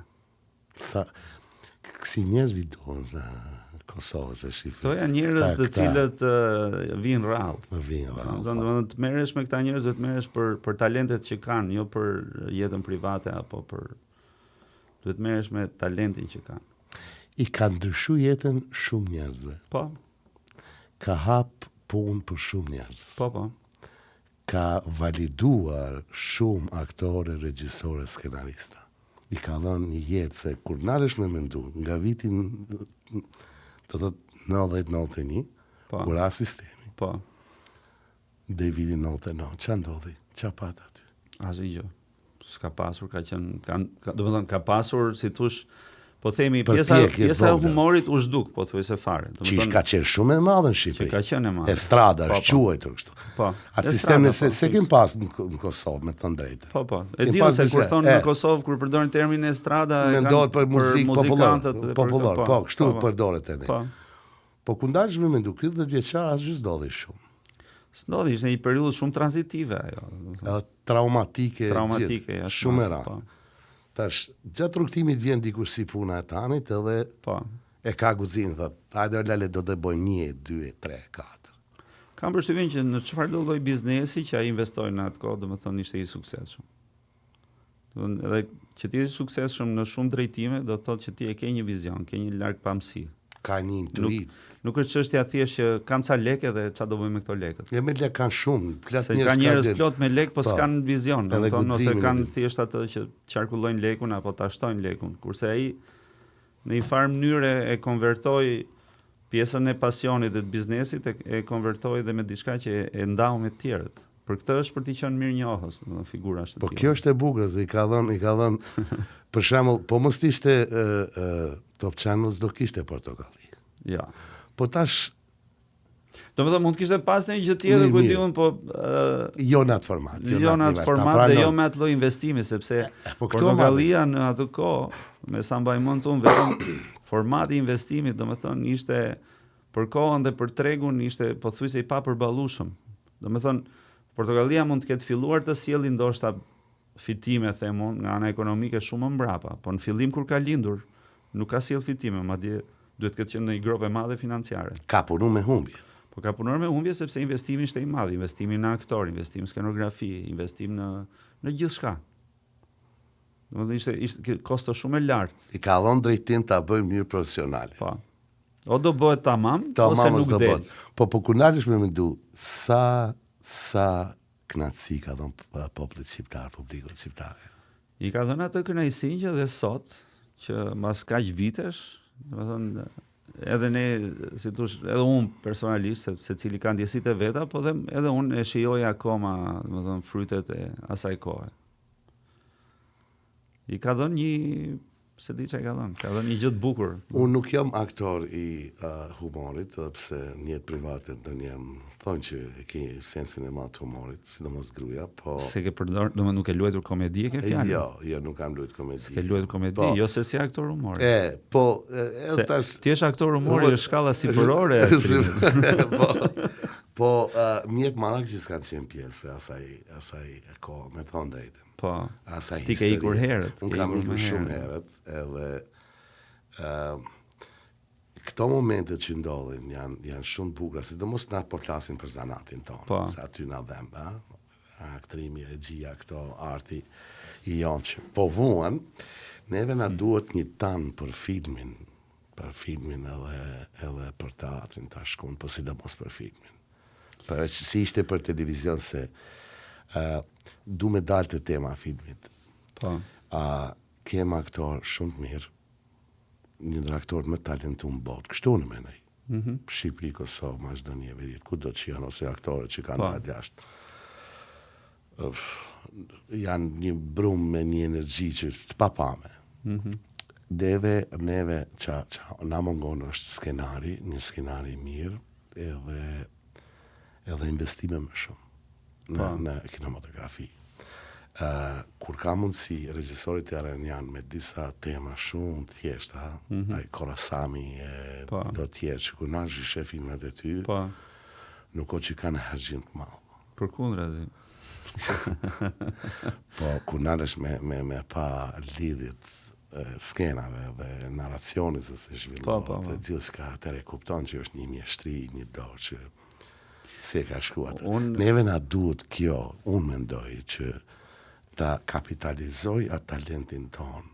Si njerëz i donë Kosovës e Shqipërisë. Këto janë njerëz të cilët vinë rrallë. Vinë rrallë. Domethënë të merresh me këta njerëz, duhet merresh për talentet që kanë, jo për jetën private apo duhet merresh me talentin që kanë. I ka ndryshuar jetën shumë njerëzve. Po. Ka hap punë për shumë njerëz. Po. Ka validuar shumë aktore, regjisorë, skenarista. I ka dhënë një jetë se kur nalesh me mendu, nga vitin do të thotë 90-91, kur ra sistemi. Po. Dhe vitin 99, ç'a ndodhi? Ç'a pat aty? Asgjë. S'ka pasur, domethënë ka pasur, si thush, po themi pjesa e humorit u zhduk, po thuaj se fare. Që ka qenë shumë e madhe në Shqipëri. Që ka qenë e madhe. Estrada është quajtur kështu. Po. Atë sistemin se kem pas në Kosovë, me të drejtë. Po. E di se kur thonë në Kosovë, kur përdorin terminin estrada, mendohet për muzikë popullore. Po, kështu përdoret edhe. Po ku ndash me mendu, ky 10 vjeçar asgjë s'dolli shumë. S'ndodhi, ishte një periudhë shumë tranzitive ajo. Traumatike, shumë e rëndë. Tash, gjatë rrugtimit vjen dikush si puna e tanit edhe e ka guxinë, thot, hajde lale do të bëjmë 1, 2, 3, 4. Kam përshtypjen që në çfarëdo lloj biznesi që ai investoi në atë kohë, domethënë ishte i suksesshëm. Domethënë edhe që ti je i suksesshëm në shumë drejtime, do të thotë që ti e ke një vizion, ke një larg pamësi. Ka një intuit. Nuk është çështja thjesht që kam ca lekë dhe ç'a do bëjmë me këto lekët. Ja me lekë kanë shumë, plot njerëz. Ka njerëz plot me lekë, po s'kan vizion, domethënë ose kanë thjesht atë që qarkullojnë lekun apo ta shtojnë lekun, kurse ai në një farë mënyrë e konvertoi pjesën e pasionit dhe të biznesit e konvertoi dhe me diçka që e ndau me të tjerët. Për këtë është për të qenë mirënjohës, domethënë figura është. Po kjo është e bukur, se i ka dhënë për shembull, po mos ishte Top Channel do kishte portokalli. Ja. Po tash domethënë mund të kishte pas një gjë tjetër ku diun, po jo në atë format. Jo në atë format dhe jo me atë lloj investimi, sepse Portokallia në atë kohë, me sa mbaj mend unë, vetëm formati i investimit, domethënë ishte për kohën dhe për tregun ishte pothuajse i papërballueshëm. Domethënë Portokallia mund të ketë filluar të sjellë ndoshta fitime, them unë, nga ana ekonomike shumë më mbrapa, po në fillim kur ka lindur, nuk ka sjell fitime, madje duhet të ketë qenë një grop e madhe financiare. Ka punuar me humbje. Po ka punuar me humbje sepse investimi ishte i madh, investimi në aktor, investim në skenografi, investim në gjithçka. Domethënë ishte kosto shumë e lartë. I ka dhënë drejtim ta bëjë mirë profesionale. Po. O do bëhet tamam ose nuk del. Po kur nalesh me mendu sa kënaqësi ka dhënë popullit shqiptar, publikut shqiptar. I ka dhënë atë kënaqësinë që dhe sot, që mas kaq vitesh, domethënë edhe ne, si thosh, edhe unë personalisht, se cili ka ndjesitë e veta, po edhe unë e shijoj akoma, domethënë frytet e asaj kohe. I ka dhënë një, se di çka ka dhënë një gjë të bukur. Unë nuk jam aktor i humorit, pse në jetë private ndonjëherë thonë që e ke sensin e madh të humorit, sidomos gruaja, po se ke përdor, domethënë nuk e luajtur komedi ke fjalën. Jo, nuk kam luajtur komedi. S'ke luajtur komedi, jo se si aktor humori. Ti je aktor humori në shkalla sipërore. Po, mjet marak që s'kan qenë pjesë asaj kohë, me thonë drejtën. Po, ti ke ikur herët. Unë kam ikur shumë herët, edhe këto momentet që ndodhin janë shumë bukura, sidomos na po flasin për zanatin tonë, se aty na dhem, aktrimi, regjia, këto arti i jonë që po vuan, neve na duhet një tanë për filmin edhe për teatrin ta shkon, po sidomos për filmin. Për si ishte për televizion se du me dalë të tema filmit. Kem aktor shumë të mirë, një ndër aktorët më talentuar në botë, kështu në menej. Shqipëri, Kosovë, Maqedoni e Veriut, kudo që janë ose aktorët që kanë dalë jashtë. Janë një brumë me një energji që të papame. Neve që na mungon është skenari, një skenari mirë, edhe investime më shumë në kinematografi. Kur ka mundësi regjisorit iranian me disa tema shumë të thjeshta, ai Korasami do tjerë që kur nash i shef filmat e ty, nuk o që kanë harxhim të madh. Përkundrazi. Po kur nash me pa lidhjet skenave dhe narracionit se se zhvillohet dhe gjithçka, atëre kupton që është një mjeshtri, një do që se ka shkuat. Neve na duhet kjo, unë mendoj që ta kapitalizoj atë talentin ton.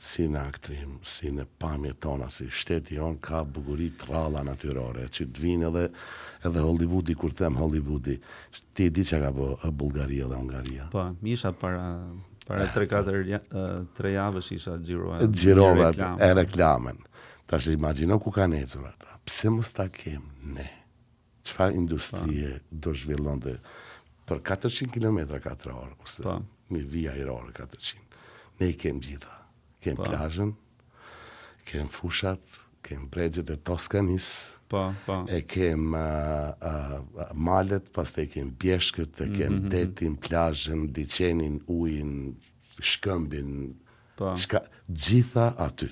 Si në aktrim, si në pamje tona, si shteti on ka bukuri të ralla natyrore, që të vinë edhe Hollywoodi, kur them Hollywoodi, ti di që ka po Bullgaria dhe Hungaria. Isha para 3 javësh isha xhirova e reklamen. Tash imagjino ku kanë ecur ata. Pse mos ta kem ne? Çfarë industrie do zhvillon dhe për 400 km/h ose një vija ajrore 400. Ne i kem gjitha. Kem plazhën, kem fushat, kem bregjet e Toskanis, e kem malet, pastaj kem bjeshkët, e kem detin, plazhën, liçenin, ujin, shkëmbin, gjitha aty.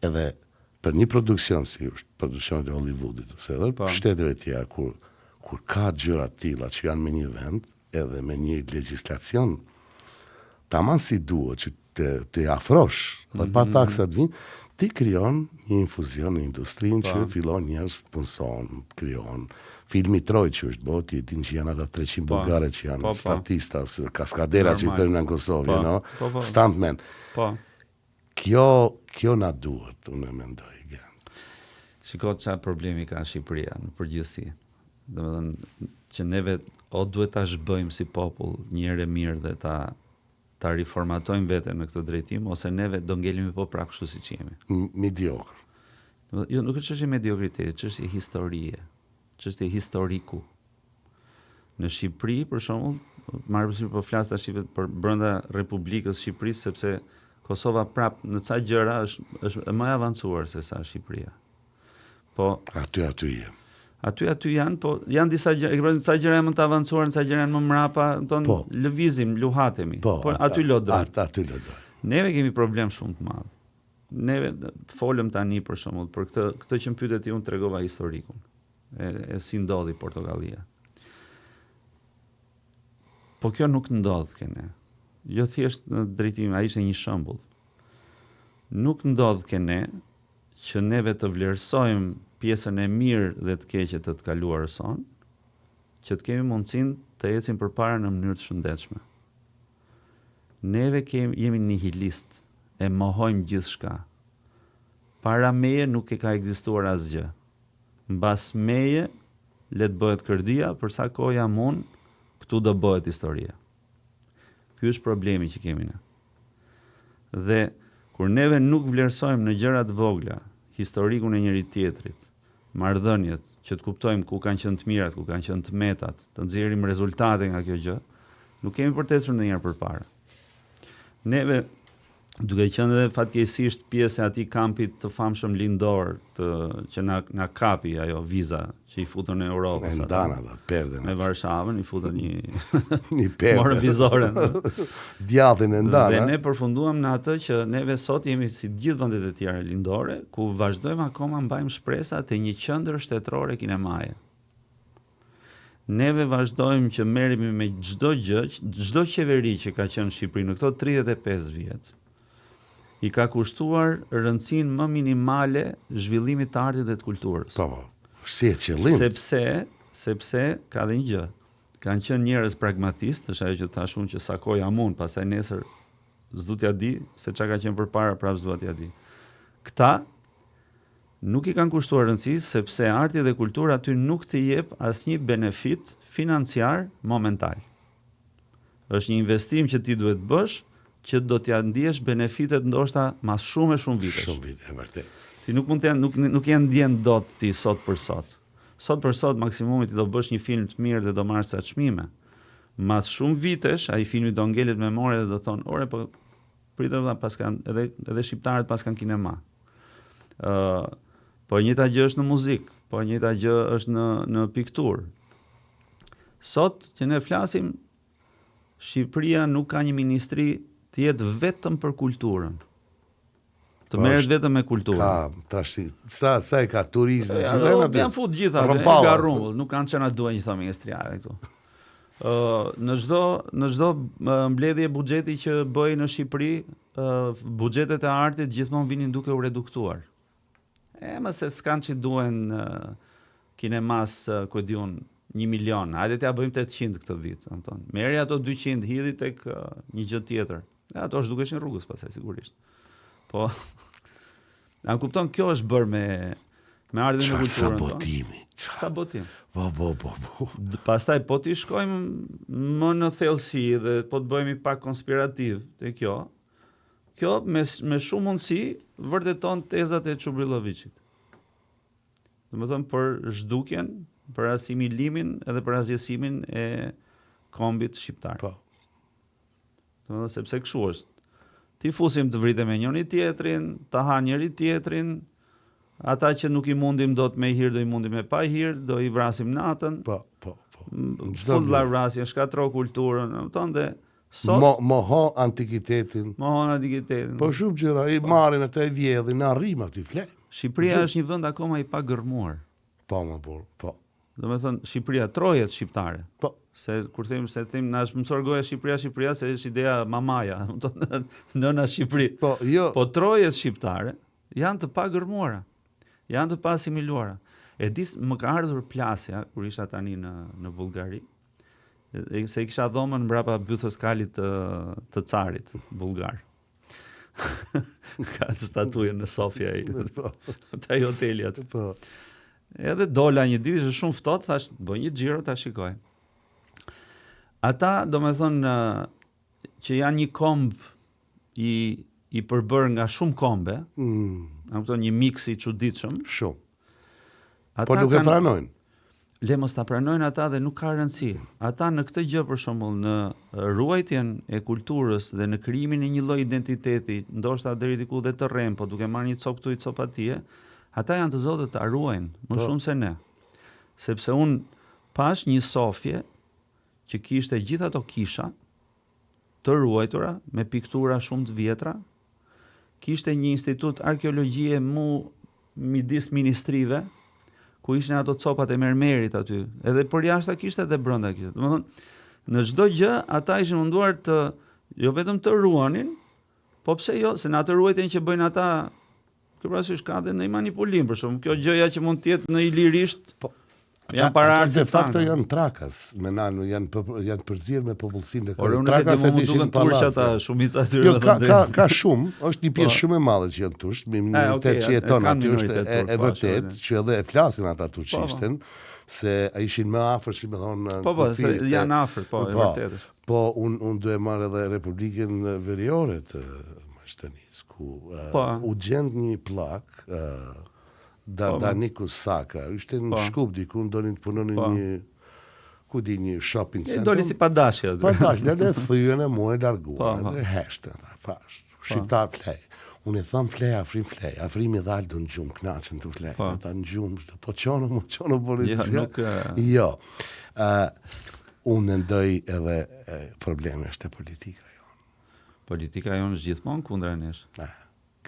Edhe për një produksion si është produksionet e Hollywoodit, ose edhe për shteteve tjera, kur ka gjëra të tilla që janë me një vend, edhe me një legjislacion, tamam si duhet që të afrosh, dhe pa taksat vinë, ti krijon një infuzion në industrinë që fillon njerëz të punëson, krijon. Filmi Troj që është boti, din që janë ata 300 bullgare që janë statista, kaskadera që i thënë në Kosovë, stuntmen. Kjo na duhet, unë mendoj. Shiko çfarë problemi ka Shqipëria në përgjithësi. Domethënë që neve o duhet ta zhbëjmë si popull një herë mirë dhe ta riformatojmë veten në këtë drejtim, ose neve do ngelemi po prapë kështu siç jemi. Mediokër. Jo, nuk është çështje mediokriteti, çështje historie, çështje historiku. Në Shqipëri, për shembull, marr përsëri po flas tash për brenda Republikës Shqipërisë, sepse Kosova prapë në ca gjëra është më e avancuar se sa Shqipëria. Po aty jem. Aty janë, po janë disa gjëra, ca gjëra janë më të avancuar, ca gjëra janë më mrapa, lëvizim, luhatemi. Po aty lodojmë. Aty lodojmë. Neve kemi problem shumë të madh. Neve folëm tani për shembull për këtë që më pyetet ti, unë tregova historikun. E si ndodhi Portokallia. Po kjo nuk ndodh kene. Jo thjesht në drejtim, ai ishte një shembull. Nuk ndodh kene që neve të vlerësojmë pjesën e mirë dhe të keqe të kaluarës son, që të kemi mundësinë të ecim përpara në mënyrë të shëndetshme. Neve jemi nihilist, e mohojmë gjithçka. Para meje nuk ka ekzistuar asgjë. Mbas meje le të bëhet kërdia, për sa kohë jam unë, këtu do bëhet historia. Ky është problemi që kemi ne. Dhe kur neve nuk vlerësojmë në gjëra të vogla historikun e njëri tjetrit, marrëdhëniet, që të kuptojmë ku kanë qenë të mirat, ku kanë qenë të metat, të nxjerrim rezultate nga kjo gjë, nuk kemi për të ecur ndonjëherë përpara. Neve, duke qenë edhe fatkeqësisht pjesë e atij kampit të famshëm lindor, që na kapi ajo viza që i futën në Europë. Me ndana dhe perden. Me Varshavën i futën një perden. Morën vizoren. Djathin e ndana. Dhe ne përfunduam në atë që neve sot jemi si gjithë vendet e tjera lindore, ku vazhdojmë akoma mbajmë shpresa të një qendër shtetërore kinemaje. Neve vazhdojmë që merremi me çdo gjë, çdo qeveri që ka qenë në Shqipëri në këto 35 vjet. I ka kushtuar rëndësinë më minimale zhvillimit të artit dhe të kulturës. Po, si e qëllim. Sepse ka dhe një gjë. Kanë qenë njerëz pragmatistë, është ajo që thash unë që sakoj amun, pastaj nesër s'du t'ja di se çka ka qenë përpara, prapë s'dua t'ja di. Këta nuk i kanë kushtuar rëndësi sepse arti dhe kultura aty nuk të jep asnjë benefit financiar momental. Është një investim që ti duhet bësh, që do t'ja ndihesh benefitet ndoshta mas shumë e shumë vitesh. Shumë vite, e vërtet. Ti nuk mund të nuk janë ndjen dot ti sot për sot. Sot për sot maksimumi ti do bësh një film të mirë dhe do marrësh sa çmime. Mas shumë vitesh ai filmi do ngelet në memorie dhe do thonë, "Ore, po pritet valla pas kanë edhe shqiptarët pas kanë kinema." Po e njëjta gjë është në muzikë, po e njëjta gjë është në pikturë. Sot që ne flasim, Shqipëria nuk ka një ministri të jetë vetëm për kulturën. Të merret vetëm me kulturën. Ka trashi, sa e ka turizmi. Janë fut gjitha, nga rrumbull, nuk kanë çana duaj një thonë industriale këtu. Në çdo mbledhje buxheti që bëj në Shqipëri, buxhetet e artit gjithmonë vinin duke u reduktuar. Më se s'kan që duen kinemas, ku diun, 1 milion. Hajde t'ja bëjmë 800 këtë vit, Anton. Merri ato 200, hidhi tek një gjë tjetër. Ato është dukeshin rrugës pastaj sigurisht. Po a kupton, kjo është bërë me ardhin e kulturën. Sabotimi. Sabotim. Po. Pastaj po t'i shkojmë më në thellësi dhe po të bëhemi pak konspirativ te kjo me shumë mundësi vërteton tezat e Çubrillaviçit. Domethënë për zhdukjen, për asimilimin edhe për azjesimin e kombit shqiptar. Po. Domethënë sepse kështu është. Ti fusim të vritem me njëri tjetrin, ta ha njëri tjetrin, ata që nuk i mundim dot me hir, do i mundim me pa hir, do i vrasim natën. Po. Full vrasje, shkatro kulturën, domethënë dhe sot moho antikitetin. Po shumë gjëra i marrin atë e vjedhin, na rrim aty flet. Shqipëria është një vend akoma i pagërmuar. Po më burr, po. Domethënë Shqipëria, trojet shqiptare. Po. Se kur them na është mësuar goja Shqipëria se është ideja mamaja, domethënë nëna Shqipëri. Po, jo. Po trojet shqiptare janë të pagërmuara. Janë të pasimiluara. Më ka ardhur plasja kur isha tani në Bullgari. Se i kisha dhomën mbrapa bythës kalit të carit bullgar. Ka të statujën në Sofia taj hoteli atë. Po. Edhe dola një ditë, ishte shumë ftohtë, thash, bëj një xhiro ta shikoj. Ata, domethënë, që janë një komb i përbër nga shumë kombe, një mix i çuditshëm. Shumë. Po nuk e pranojnë. Le mos ta pranojnë ata dhe nuk ka rëndësi. Ata në këtë gjë për shembull, në ruajtjen e kulturës dhe në krijimin e një lloj identiteti, ndoshta deri diku dhe të rrem, po duke marrë një copë këtu, copë atje, ata janë të zotë të ruajnë më shumë se ne. Sepse un pash një sofje që kishte gjithë ato kisha të ruajtura me piktura shumë të vjetra, kishte një institut arkeologjie midis ministrive, ku ishin ato copat e mermerit aty, edhe për jashta kishte edhe brenda kishte. Domethënë, në çdo gjë ata ishin munduar të jo vetëm të ruanin, po pse jo, se në atë ruajtjen që bëjnë ata, kjo parasysh ka dhe në manipulim, për shkak kjo gjëja që mund të jetë në ilirisht, janë para de facto janë trakas, me nanu janë përzirë me popullsinë e trakas e ishin pallasë. Shumica aty ka shumë, është një pjesë shumë e madhe që janë tursh, minoritet që jeton aty është e vërtet që edhe e flasin ata turqishten, se ishin më afër, si më thonë. Po, se janë afër, po, e vërtet. Po, unë do e marr edhe Republikën Veriore të Maqedonisë, ku u gjend një pllak Danikus Sakra, ishte në Shkup diku, donin të punonin një shopping center. Doli si padashja. Padashja, dhe thyën e mua e larguan, dhe heshtën, fash, shqiptar flej. Unë e thëmë flej, afrimi dhe aldo në gjumë, knaqën të flej, ata në gjumë, po qonë politika. Jo, unë ndoj edhe probleme është e politika jonë. Politika jonë është gjithmonë kundra nesh.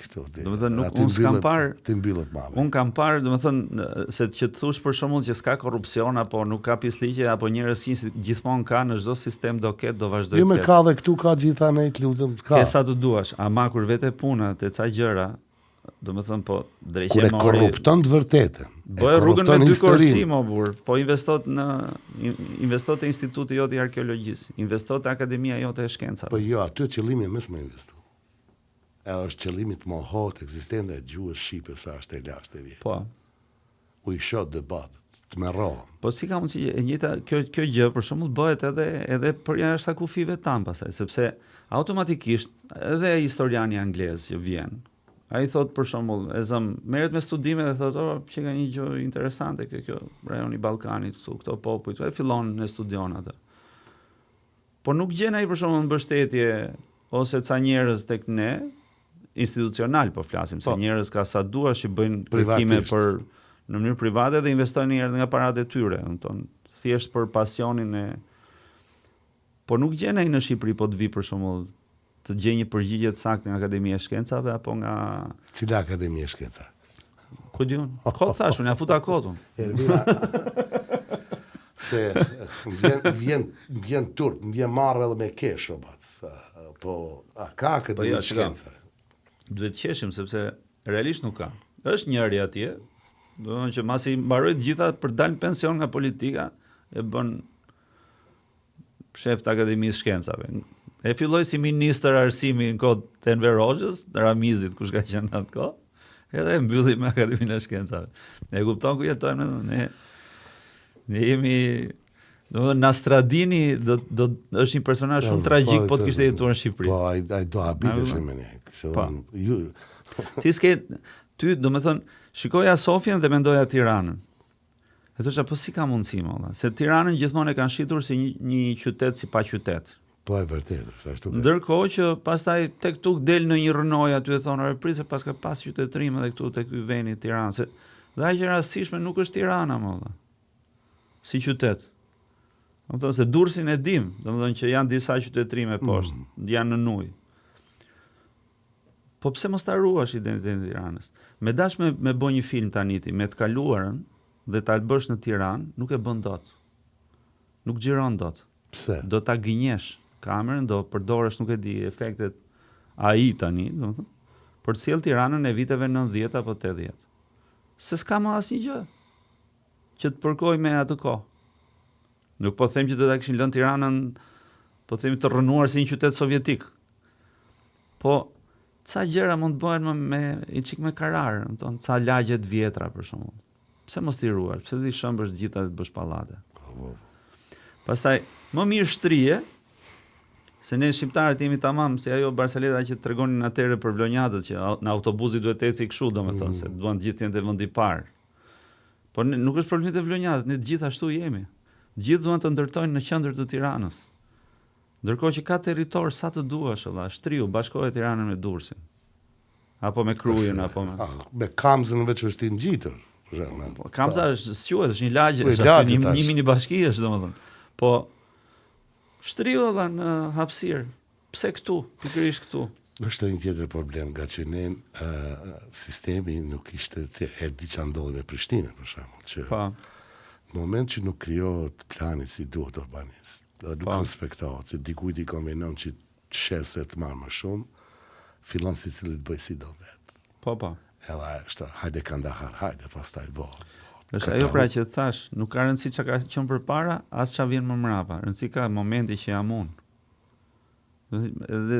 Domethënë unë s'kam parë të mbyllët mame. Unë kam parë, domethënë se që të thush për shembull që s'ka korrupsion apo nuk ka pisligje apo njerëz që gjithmonë ka në çdo sistem do vazhdoj të ketë. Jo, më ka dhe këtu ka gjitha ne të lutem ka. Ke sa të duash, ama kur vete puna te ca gjëra, domethënë po drejtë kur e korrupton të vërtetën. Bëj rrugën me dy korsi më burr, po investo te instituti jot i arkeologjisë, investo te akademia jote e shkencave. Po jo, aty qëllimi më investo. Është qëllimi të mohot ekzistenta e gjuhës shqipe sa është e lashtë e vjetë. Po. U i shot debatët, të merrohen. Po si ka mundësi e njëjta kjo gjë për shembull bëhet edhe për jashtë kufive tan pastaj, sepse automatikisht edhe historiani anglez që vjen, ai thot për shembull, merret me studime dhe thot, që ka një gjë interesante kjo rajoni i Ballkanit, këto popujt, ai fillon në studion atë. Po nuk gjen ai për shembull mbështetje ose ca njerëz tek ne institucional po flasim, se njerëz ka sa duash që bëjnë kërkime në mënyrë private dhe investojnë njerëz nga paratë e tyre, thjesht për pasionin e. Po nuk gjen ai në Shqipëri po të vi për shembull të gjej një përgjigje të saktë nga Akademia e Shkencave apo nga cila Akademia e Shkencave? Ku diun? Kot thash, unë ja futa kotun. Se vjen turp, vjen marrë edhe me kesh, po a ka këtë një shkencë? Duhet të qeshim, sepse realisht nuk ka. Është njëri atje, do të thonë që masi mbaroi të gjitha për dalë pension nga politika, e bën shef të Akademisë Shkencave. E filloi si ministër arsimi në kohë të Enver Hoxhës, Ramizit kush ka qenë atë kohë, edhe e mbylli me Akademinë e Shkencave. Ne kupton ku jetojmë ne jemi, domethënë Nastradini është një personazh shumë tragjik po të kishte jetuar në Shqipëri. Po ai do habitesh me ne. Ti s'ke ty domethënë shikoja Sofjen dhe mendoja Tiranën. E thosha po si ka mundësi më, se Tiranën gjithmonë e kanë shitur si një qytet si pa qytet. Po e vërtetë, ashtu. Ndërkohë që pastaj tek këtu del në një rënoj aty e thonë reprisë pas ka pas qytetërim edhe këtu tek ky veni Tiranë, se dhe aq e rastishme nuk është Tirana më. Si qytet. Domethënë se Durrësin e dim, domethënë që janë disa qytetërime poshtë, janë në ujë. Po pse mos ta ruash identitetin e Tiranës? Me dash me bë një film tani me të kaluarën dhe ta bësh në Tiranë, nuk e bën dot. Nuk xhiron dot. Pse? Do ta gënjesh kamerën, do përdorësh nuk e di efektet AI tani, domethënë, për të sjell Tiranën e viteve 90 apo 80. Se s'ka më asnjë gjë që të përkoj me atë kohë. Nuk po them që do ta kishin lënë Tiranën, po them të rënuar si një qytet sovjetik. Po ca gjëra mund të bëhen me i çik me karar, domethënë ca lagje të vjetra për shembull. Pse mos ti ruash? Pse ti shëmbësh të gjitha të bësh pallate? Pastaj më mirë shtrije, se ne shqiptarët jemi tamam, si ajo Barsaleta që tregonin atëherë për vlonjatët që në autobusi duhet eci kështu, domethënë se duan të gjithë jenë të vendi i parë. Po nuk është problemi te vlonjatët, ne të gjithë ashtu jemi. Të gjithë duan të ndërtojnë në qendër të Tiranës. Ndërkohë që ka territor sa të duash, shtriu, bashkohet Tiranën me Durrësin. Apo me Krujën, apo me Kamzën veç është i ngjitur. Kamza është një lagje, është një mini bashki është domethënë. Po shtriu edhe në hapësirë. Pse këtu? Pikërisht këtu. Është një tjetër problem, nga që ne sistemi nuk ishte e di çfarë ndodhi me Prishtinën për shembull, që në moment që nuk krijohet plani si duhet urbanist, dhe nuk respektohet, se dikujt i konvenon që shese të marrë më shumë, fillon secili të bëj si do vet. Po. Edhe është hajde Kandahar, hajde pastaj bëj. Është ajo pra që thash, nuk ka rëndësi çka ka qenë përpara, as çka vjen më mbrapa. Rëndësi ka momenti që jam unë. Edhe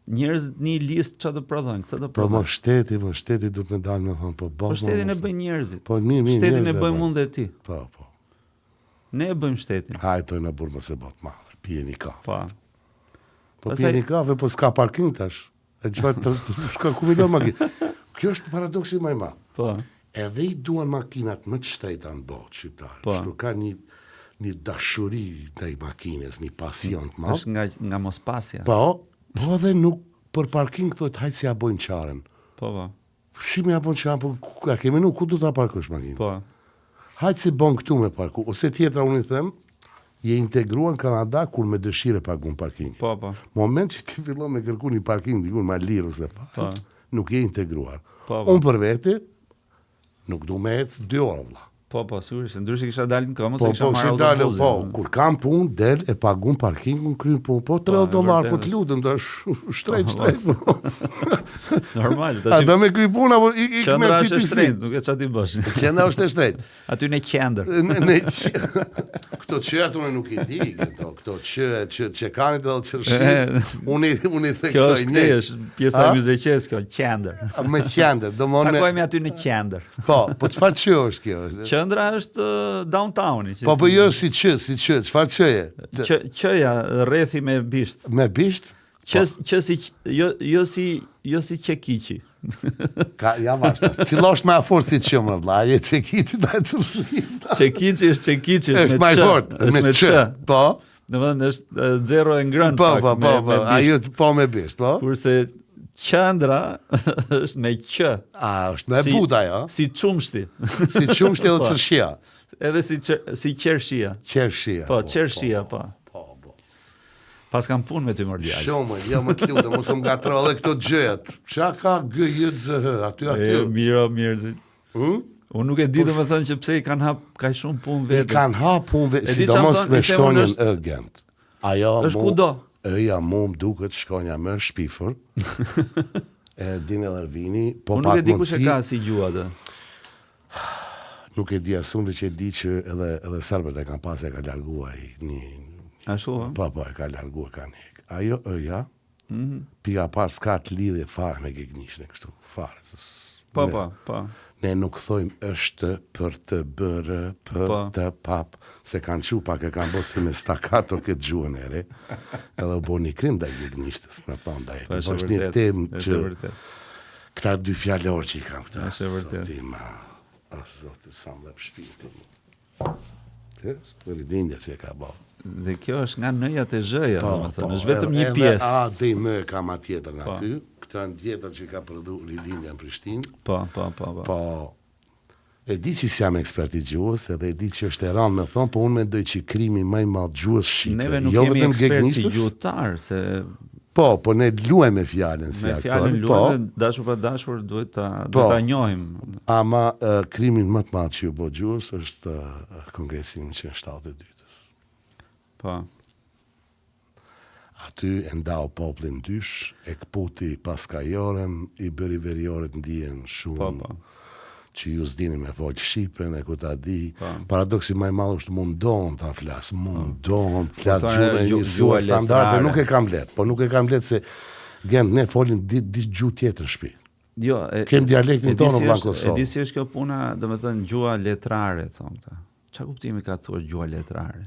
njerëzit një listë çfarë do prodhojnë, këtë do prodhojnë. Po shteti duhet të dalë më thonë, po bën. Po shtetin e bëjnë njerëzit. Po mirë. Shtetin e bëjmë unë dhe ti. Po. Ne e bëjmë shtetin. Hajtoj në burë mos e bot madhe, pijeni kafe. Po Pastaj pijeni kafe, po s'ka parking tash. E çfarë s'ka ku milion makinë. Kjo është paradoksi më i madh. Po. Edhe i duan makinat më të shtrejta në botë shqiptare. Kështu ka një dashuri ndaj makinës, një pasion të madh. Është nga mospasja. Po edhe nuk për parking thotë hajtë si ja bojnë qarën. Po. Shimi ja bojnë qarën, po ka kemi nuk ku do ta parkosh makinën. Po. Hajtë si bon këtu me parku. Ose tjetra unë i them, je integruar në Kanada kur me dëshire pagun parking. Po. Moment që ti fillon me kërku një parking diku me lirë ose fal, nuk je integruar. Po. Unë për vete nuk du me ecë 2 orë, vlla. Po, sigurisht, ndryshe kisha dalë në këmbë, se kisha marrë autobusin. Po, kur kam punë, del e pagun parkingun, kryen punë, po $30, po të lutem, do shtrejt. Normal, a do me kry punë apo ik me qendra është PTC. shtrejt, nuk e çfarë ti bësh. Qendra është e shtrejt. Aty në qendër. Këto qytet unë nuk i di, këto që kanë të qershis. Unë i theksoj Kjo është pjesa e myzeqes kjo, qendër. Me qendër, domthonë. Takojmë aty në qendër. Po çfarë çë është kjo? Qendra është downtowni. Po jo si çfarë çëje? Qëja rrethi me bisht. Me bisht? Që si jo si Çekiçi. Ja vashta. Cilo është më fort si çmë vëlla? Je Çekiçi ta çrrit. Çekiçi është Çekiçi është më fort me ç. Po. Domethënë është zero e ngrënë pak. Po. Ajo po me bisht, po. Kurse qendra është me q. A, është me but ajo? Si çumshti. Si çumshti edhe çershia. Edhe si qershia. Qershia. Po, qershia, po. Pas kam punë me ty mërdial. Shumë, jo më të lutem, mos më gatro edhe këto gjëjat. Çka ka GJZ aty? Mirë. Unë nuk e di domethënë që pse i kanë hap kaq shumë punë vetë. I kanë hap punë vetë, sidomos me shkonjën e Gent. Ajo është kudo. Ja mu më duket shkonja më shpifër. E din edhe Ervini, po pak mundësi. Unë nuk e di kush e ka si gjuhë atë. Nuk e di asun që e di që edhe serbët e kanë pas e ka larguar një. Ashtu ha? Po, e ka larguar kanë. Ajo ja. Pika parë s'ka të lidhje fare me Gegnishtin kështu, fare. Po. Ne nuk thojmë është për të bërë, për të pap, se kanë qu pak e kanë bërë si me stakato këtë gjuhën e re, edhe u bo një krim dhe Gegnishtis, me thonë da jetë. Po është një temë që këta dy fjallor që i kam këta. Është e vërtet. Zotë, sa më dhe shpirtin. Kështë të ridinja që e ka bërë. Dhe kjo është nga nëjat e zhëja, është vetëm një pjesë. Dhe më ka ma tjetër në aty, këta në tjetër që ka përdu Lilinja në Prishtinë. Po. E di që si jam ekspert i gjuhës, edhe e di që është e rëndë me thonë, po unë mendoj që krimi më i madh gjuhës shqipe. Neve nuk jemi ekspert si gjuhëtar, se... Po ne luajmë me fjalën si aktor. Me fjalën luajmë, dashur pa dashur, duhet ta njohim. Ama krimin më të madh që u bë gjuhës është kongresi 1972. Po. Aty e ndau poplin dysh, e këputi paskajorën, i bëri veriorët ndihen shumë, që ju s'dini me folë Shqipen, e ku ta di. Paradoksi më i madh është mundohen ta flas, mundohen të flas gjuhën e një standarde, nuk e kam let, po nuk e kam let se ne folim di gjuhë tjetër në shtëpi. Jo, kem dialektin tonë në Kosovë. E di si është kjo puna, domethënë gjuha letrare, thonë ta. Çfarë kuptimi ka thuar gjuha letrare?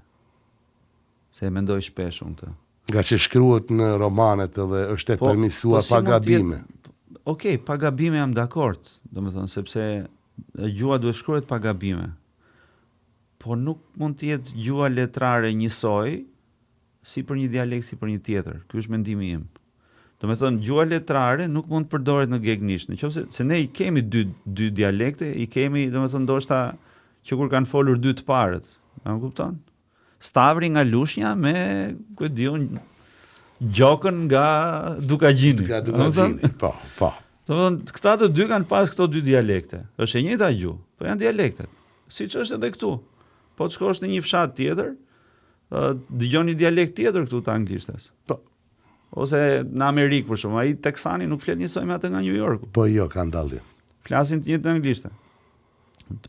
Se e mendoj shpesh unë të. Nga që shkruhet në romanet edhe është e permisuar pa gabime. Okej, pa gabime jam dakord, domethënë sepse gjuha duhet shkruhet pa gabime. Po nuk mund të jetë gjuha letrare njësoj si për një dialekt si për një tjetër. Ky është mendimi im. Domethënë gjuha letrare nuk mund të përdoret në Gegnisht. Nëse se ne i kemi dy dialekte, i kemi domethënë ndoshta që kur kanë folur dy të parët. A më kupton? Stavri nga Lushnja me, ku e diun, Gjokën nga Dukagjini. Nga Dukagjini, po. Domethënë këta të dy kanë pas këto dy dialekte. Është e njëjta gjuhë, po janë dialektet. Siç është edhe këtu. Po të shkosh në një fshat tjetër, dëgjon një dialekt tjetër këtu të anglishtes. Po. Ose në Amerikë për shkak, ai teksani nuk flet njësoj me atë nga New Yorku. Po jo, kanë dallim. Flasin të njëjtën anglishte.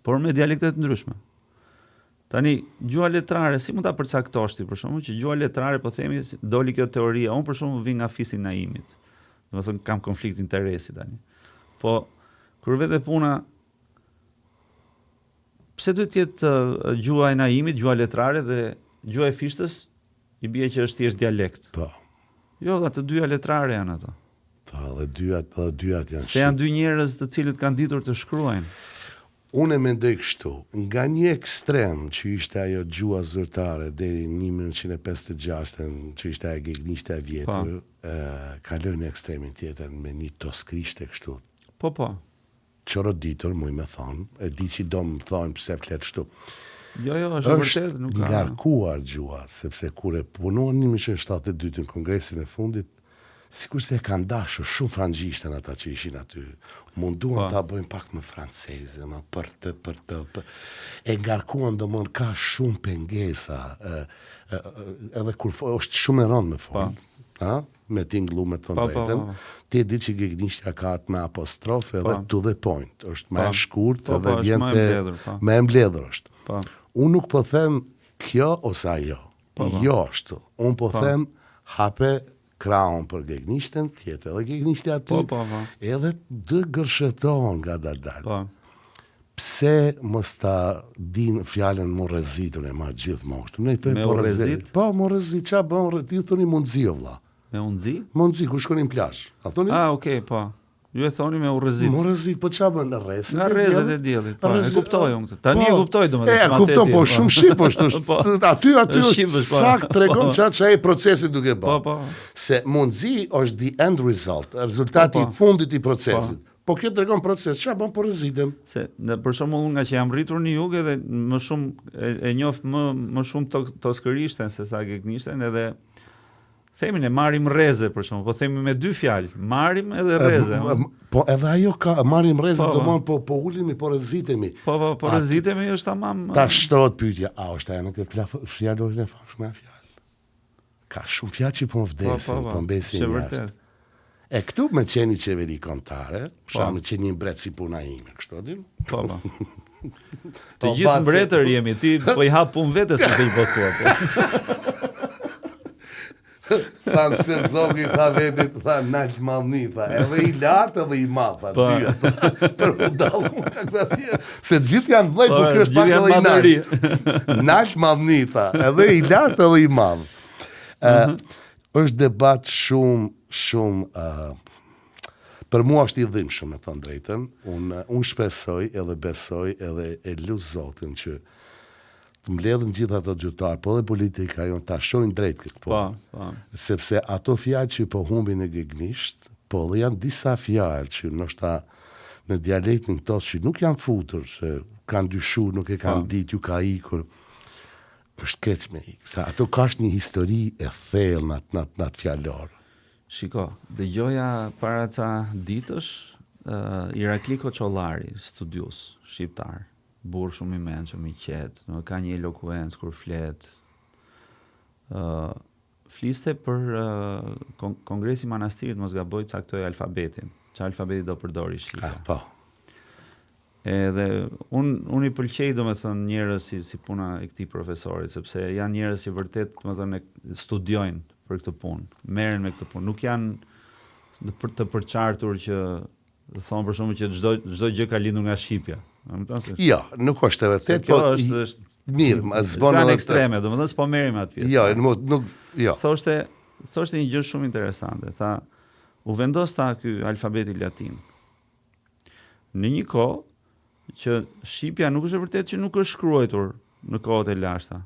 Por me dialekte të ndryshme. Tani, gjuha letrare, si mund ta përcaktosh ti për shkakun që gjuha letrare, po themi, doli kjo teoria, unë për shkakun vi nga Fisi Naimit. Domethënë kam konflikt interesi tani. Po kur vete puna, pse duhet të jetë gjuha e Naimit, gjuha letrare dhe gjuha e Fishtës i bie që është thjesht dialekt. Po. Jo, ato dyja letrare janë ato. Po, edhe dyat janë. Se janë dy njerëz të cilët kanë ditur të shkruajnë. Unë e mendoj kështu, nga një ekstrem që ishte ajo gjuha zyrtare deri në 1956, që ishte ajo Gegnishta e vjetër, kaloi në ekstremin tjetër me një toskrishte kështu. Po. Çoroditur, muj me thonë, e di që do më thonë pse flet kështu. Jo, është vërtet, nuk ka. Është ngarkuar gjuha, sepse kur e punuan në 1972 në kongresin e fundit, sikur se e kanë dashur shumë frangishten ata që ishin aty. Munduan ta bëjnë pak më franceze, më për të. E ngarkuan domon ka shumë pengesa, edhe kur është shumë e rëndë me fol. Me tingëllu me të drejtën. Ti e di që Gegnishtja ka atë me apostrofe edhe to the point. Është më e shkurt edhe vjen më e mbledhur është. Unë nuk po them kjo ose ajo. Jo ashtu. Unë po them hape kraun për Gegnishten, tjetë edhe Gegnishtja aty, edhe dë gërshëtohen nga dal. Pse mos ta din fjalën morrezitun e marr gjithë moshën? Ne thojmë morrezit. Po, morrezit, ç'a bën? Ti thoni mundzi o vlla. Me mundzi? Mundzi ku shkonin në plazh. A thoni? Okay, po. Ju e thoni me urrezit. Morrezit, po ç'a bën? Rrezet. Nga rrezet e diellit. Po, e kuptoj unë këtë. Tani e kuptoj domethënë. E kupton, po shumë shqip është. Aty është sakt tregon ç'a e procesi duke bërë. Po. Se mundzi është the end result, rezultati i fundit i procesit. Po kjo tregon proces, ç'a bën porrezitem? Se për shembull nga që jam rritur në jug edhe më shumë e njoh më shumë toskërishten se sa Gegnishten, edhe Themin e marrim rreze për shkak, po themi me dy fjalë, marrim edhe rreze. Po edhe ajo ka marrim rreze, domthon po ulemi, po rrezitemi. Po rrezitemi është tamam. Ta shtrohet pyetja, a është ajo në këtë fjalë e famshme fjalë? Ka shumë fjalë që po vdesin, po mbesin jashtë. E këtu me qeni qeveri kontare, shamë qeni mbret si puna ime, kështu dim? Po. Të gjithë mbretër jemi, ti po i hap punë vetes se i po thua. Thamë se zogi tha vetit, tha nash mallni, tha, edhe i lartë edhe i madh, dyja. Për u dalë mu ka këta tje, se gjithë janë vllej, por kjo është pak edhe i nash. Nash mallni, tha, edhe i lartë edhe i madh. Është debat shumë për mua është i dhimbshëm, me thënë drejtën. Unë shpresoj edhe besoj edhe e lut Zotin që të mbledhin gjithë ato gjyqtar, po dhe politika jonë ta shohin drejt këtë punë. Sepse ato fjalë që po humbin e gegnisht, po dhe janë disa fjalë që ndoshta në dialektin këto që nuk janë futur, se kanë dyshuar, nuk e kanë ditë, ju ka ikur. Është keq me ikë, sa ato ka është një histori e thellë në atë fjalor. Shiko, dëgjoja para ca ditësh Irakli Koçollari, studius shqiptar. Burr shumë i mençëm, i qetë, ka një elokuencë kur flet. Fliste për Kongresi i Manastirit, mos gaboj, caktoi alfabetin. Çfarë alfabeti do përdori shqiptar? Po. Edhe unë i pëlqej domethënë njerëz si puna e këtij profesori, sepse janë njerëz që vërtet domethënë studiojnë për këtë punë, merren me këtë punë, nuk janë të përçartur që thonë për shkakun që çdo gjë ka lindur nga shqipja. Jo, nuk është e vërtet, po është mirë, s'bën edhe ekstreme, domethënë s'po merrim atë pjesë. Jo, nuk, jo. Thoshte një gjë shumë interesante, tha, u vendos ta ky alfabeti latin. Në një kohë që shqipja nuk është e vërtet që nuk është shkruar në kohët e lashta.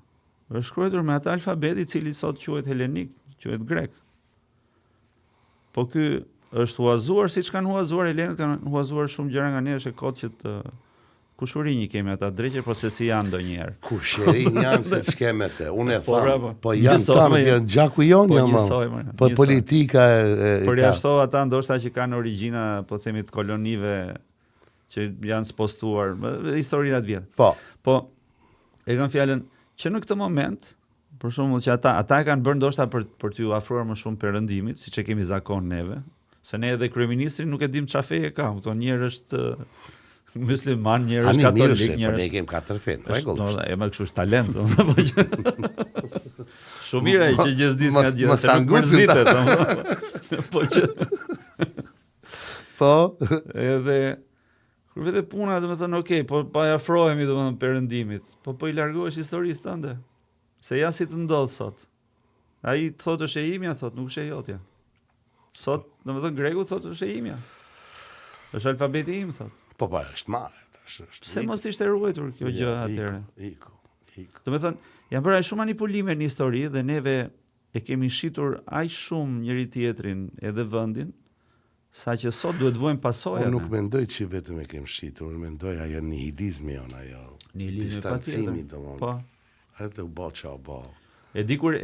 Është shkruar me atë alfabet i cili sot quhet helenik, quhet grek. Po ky është huazuar siç kanë huazuar helenët, kanë huazuar shumë gjëra nga ne, është e kohë që të kushurinj kemi ata dreqe, po se si janë ndonjëherë. Kushurinj janë se ç'kemë te. Unë e them, po janë tanë, janë gjaku jon janë. Po politika përjashtova ata ndoshta që kanë origjina, po themi të kolonive që janë spostuar, historira të vjetra. Po e kanë fjalën që në këtë moment, për shembull që ata e kanë bërë ndoshta për t'ju afruar më shumë perëndimit, siç e kemi zakon neve, se ne edhe kryeministrin nuk e dim çfarë feje ka, thonë njëri është musliman, njëri është katolik, njëri. Ne kemi 4 fen, rregullisht. E më kështu është talent, shumë mirë ai që gjithdis nga gjithë, se nuk përzitet, po që po edhe kur vete puna, domethënë okay, po pa afrohemi domethënë perëndimit, po i largohesh historisë tënde. Se ja si të ndodh sot. Ai thotë është e imja, thotë, nuk është e jotja. Sot, domethënë greku thotë është e imja. Është alfabeti im, thotë. Po është marrë. Pse mos ishte ruajtur kjo gjë atëherë? Iku. Domethënë, janë bërë shumë manipulime në histori dhe neve e kemi shitur aq shumë njëri tjetrin edhe vendin, saqë sot duhet vojmë pasojat. Unë nuk mendoj që vetëm e kem shitur, unë mendoj ajo nihilizmi on ajo. Distancimi domosdoshmë. Po. Atë u bë çao bë. E di kur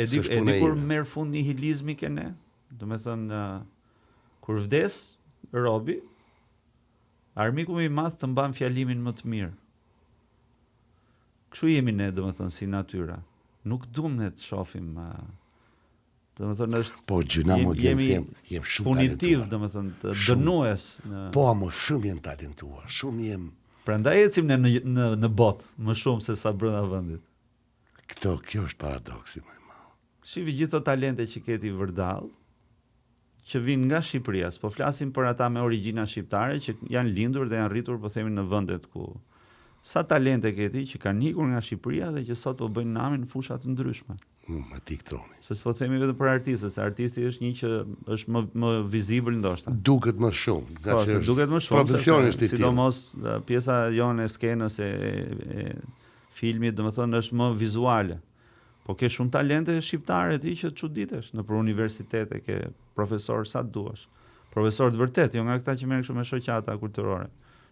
merr fund nihilizmi ke ne? Domethënë kur vdes robi, armiku më i madh të mban fjalimin më të mirë. Kështu jemi ne, domethënë si natyra. Nuk duam ne të shohim domethënë është po gjëna më jem shumë punitiv, domethënë të dënues në. Po më shumë jem talentuar, shumë jem. Prandaj ecim ne në botë më shumë se sa brenda vendit. Kjo është paradoksi më i madh. Shivi gjithë ato talente që ke ti vërdall, që vinë nga Shqipëria, po flasim për ata me origjina shqiptare që janë lindur dhe janë rritur, po themi në vendet ku sa talente ke ti që kanë ikur nga Shqipëria dhe që sot po bëjnë namin në fusha të ndryshme. Ma tik troni. Se s'po themi vetëm për artistët, se artisti është një që është më vizibël ndoshta. Duket më shumë, nga që duket më shumë. Profesioni është i tillë. Sidomos pjesa jonë e skenës e filmit, domethënë është më vizuale. Po ke shumë talente shqiptare ti që çuditesh nëpër universitete, ke profesor sa duash. Profesor të vërtet, jo nga këta që merren kështu me shoqata kulturore.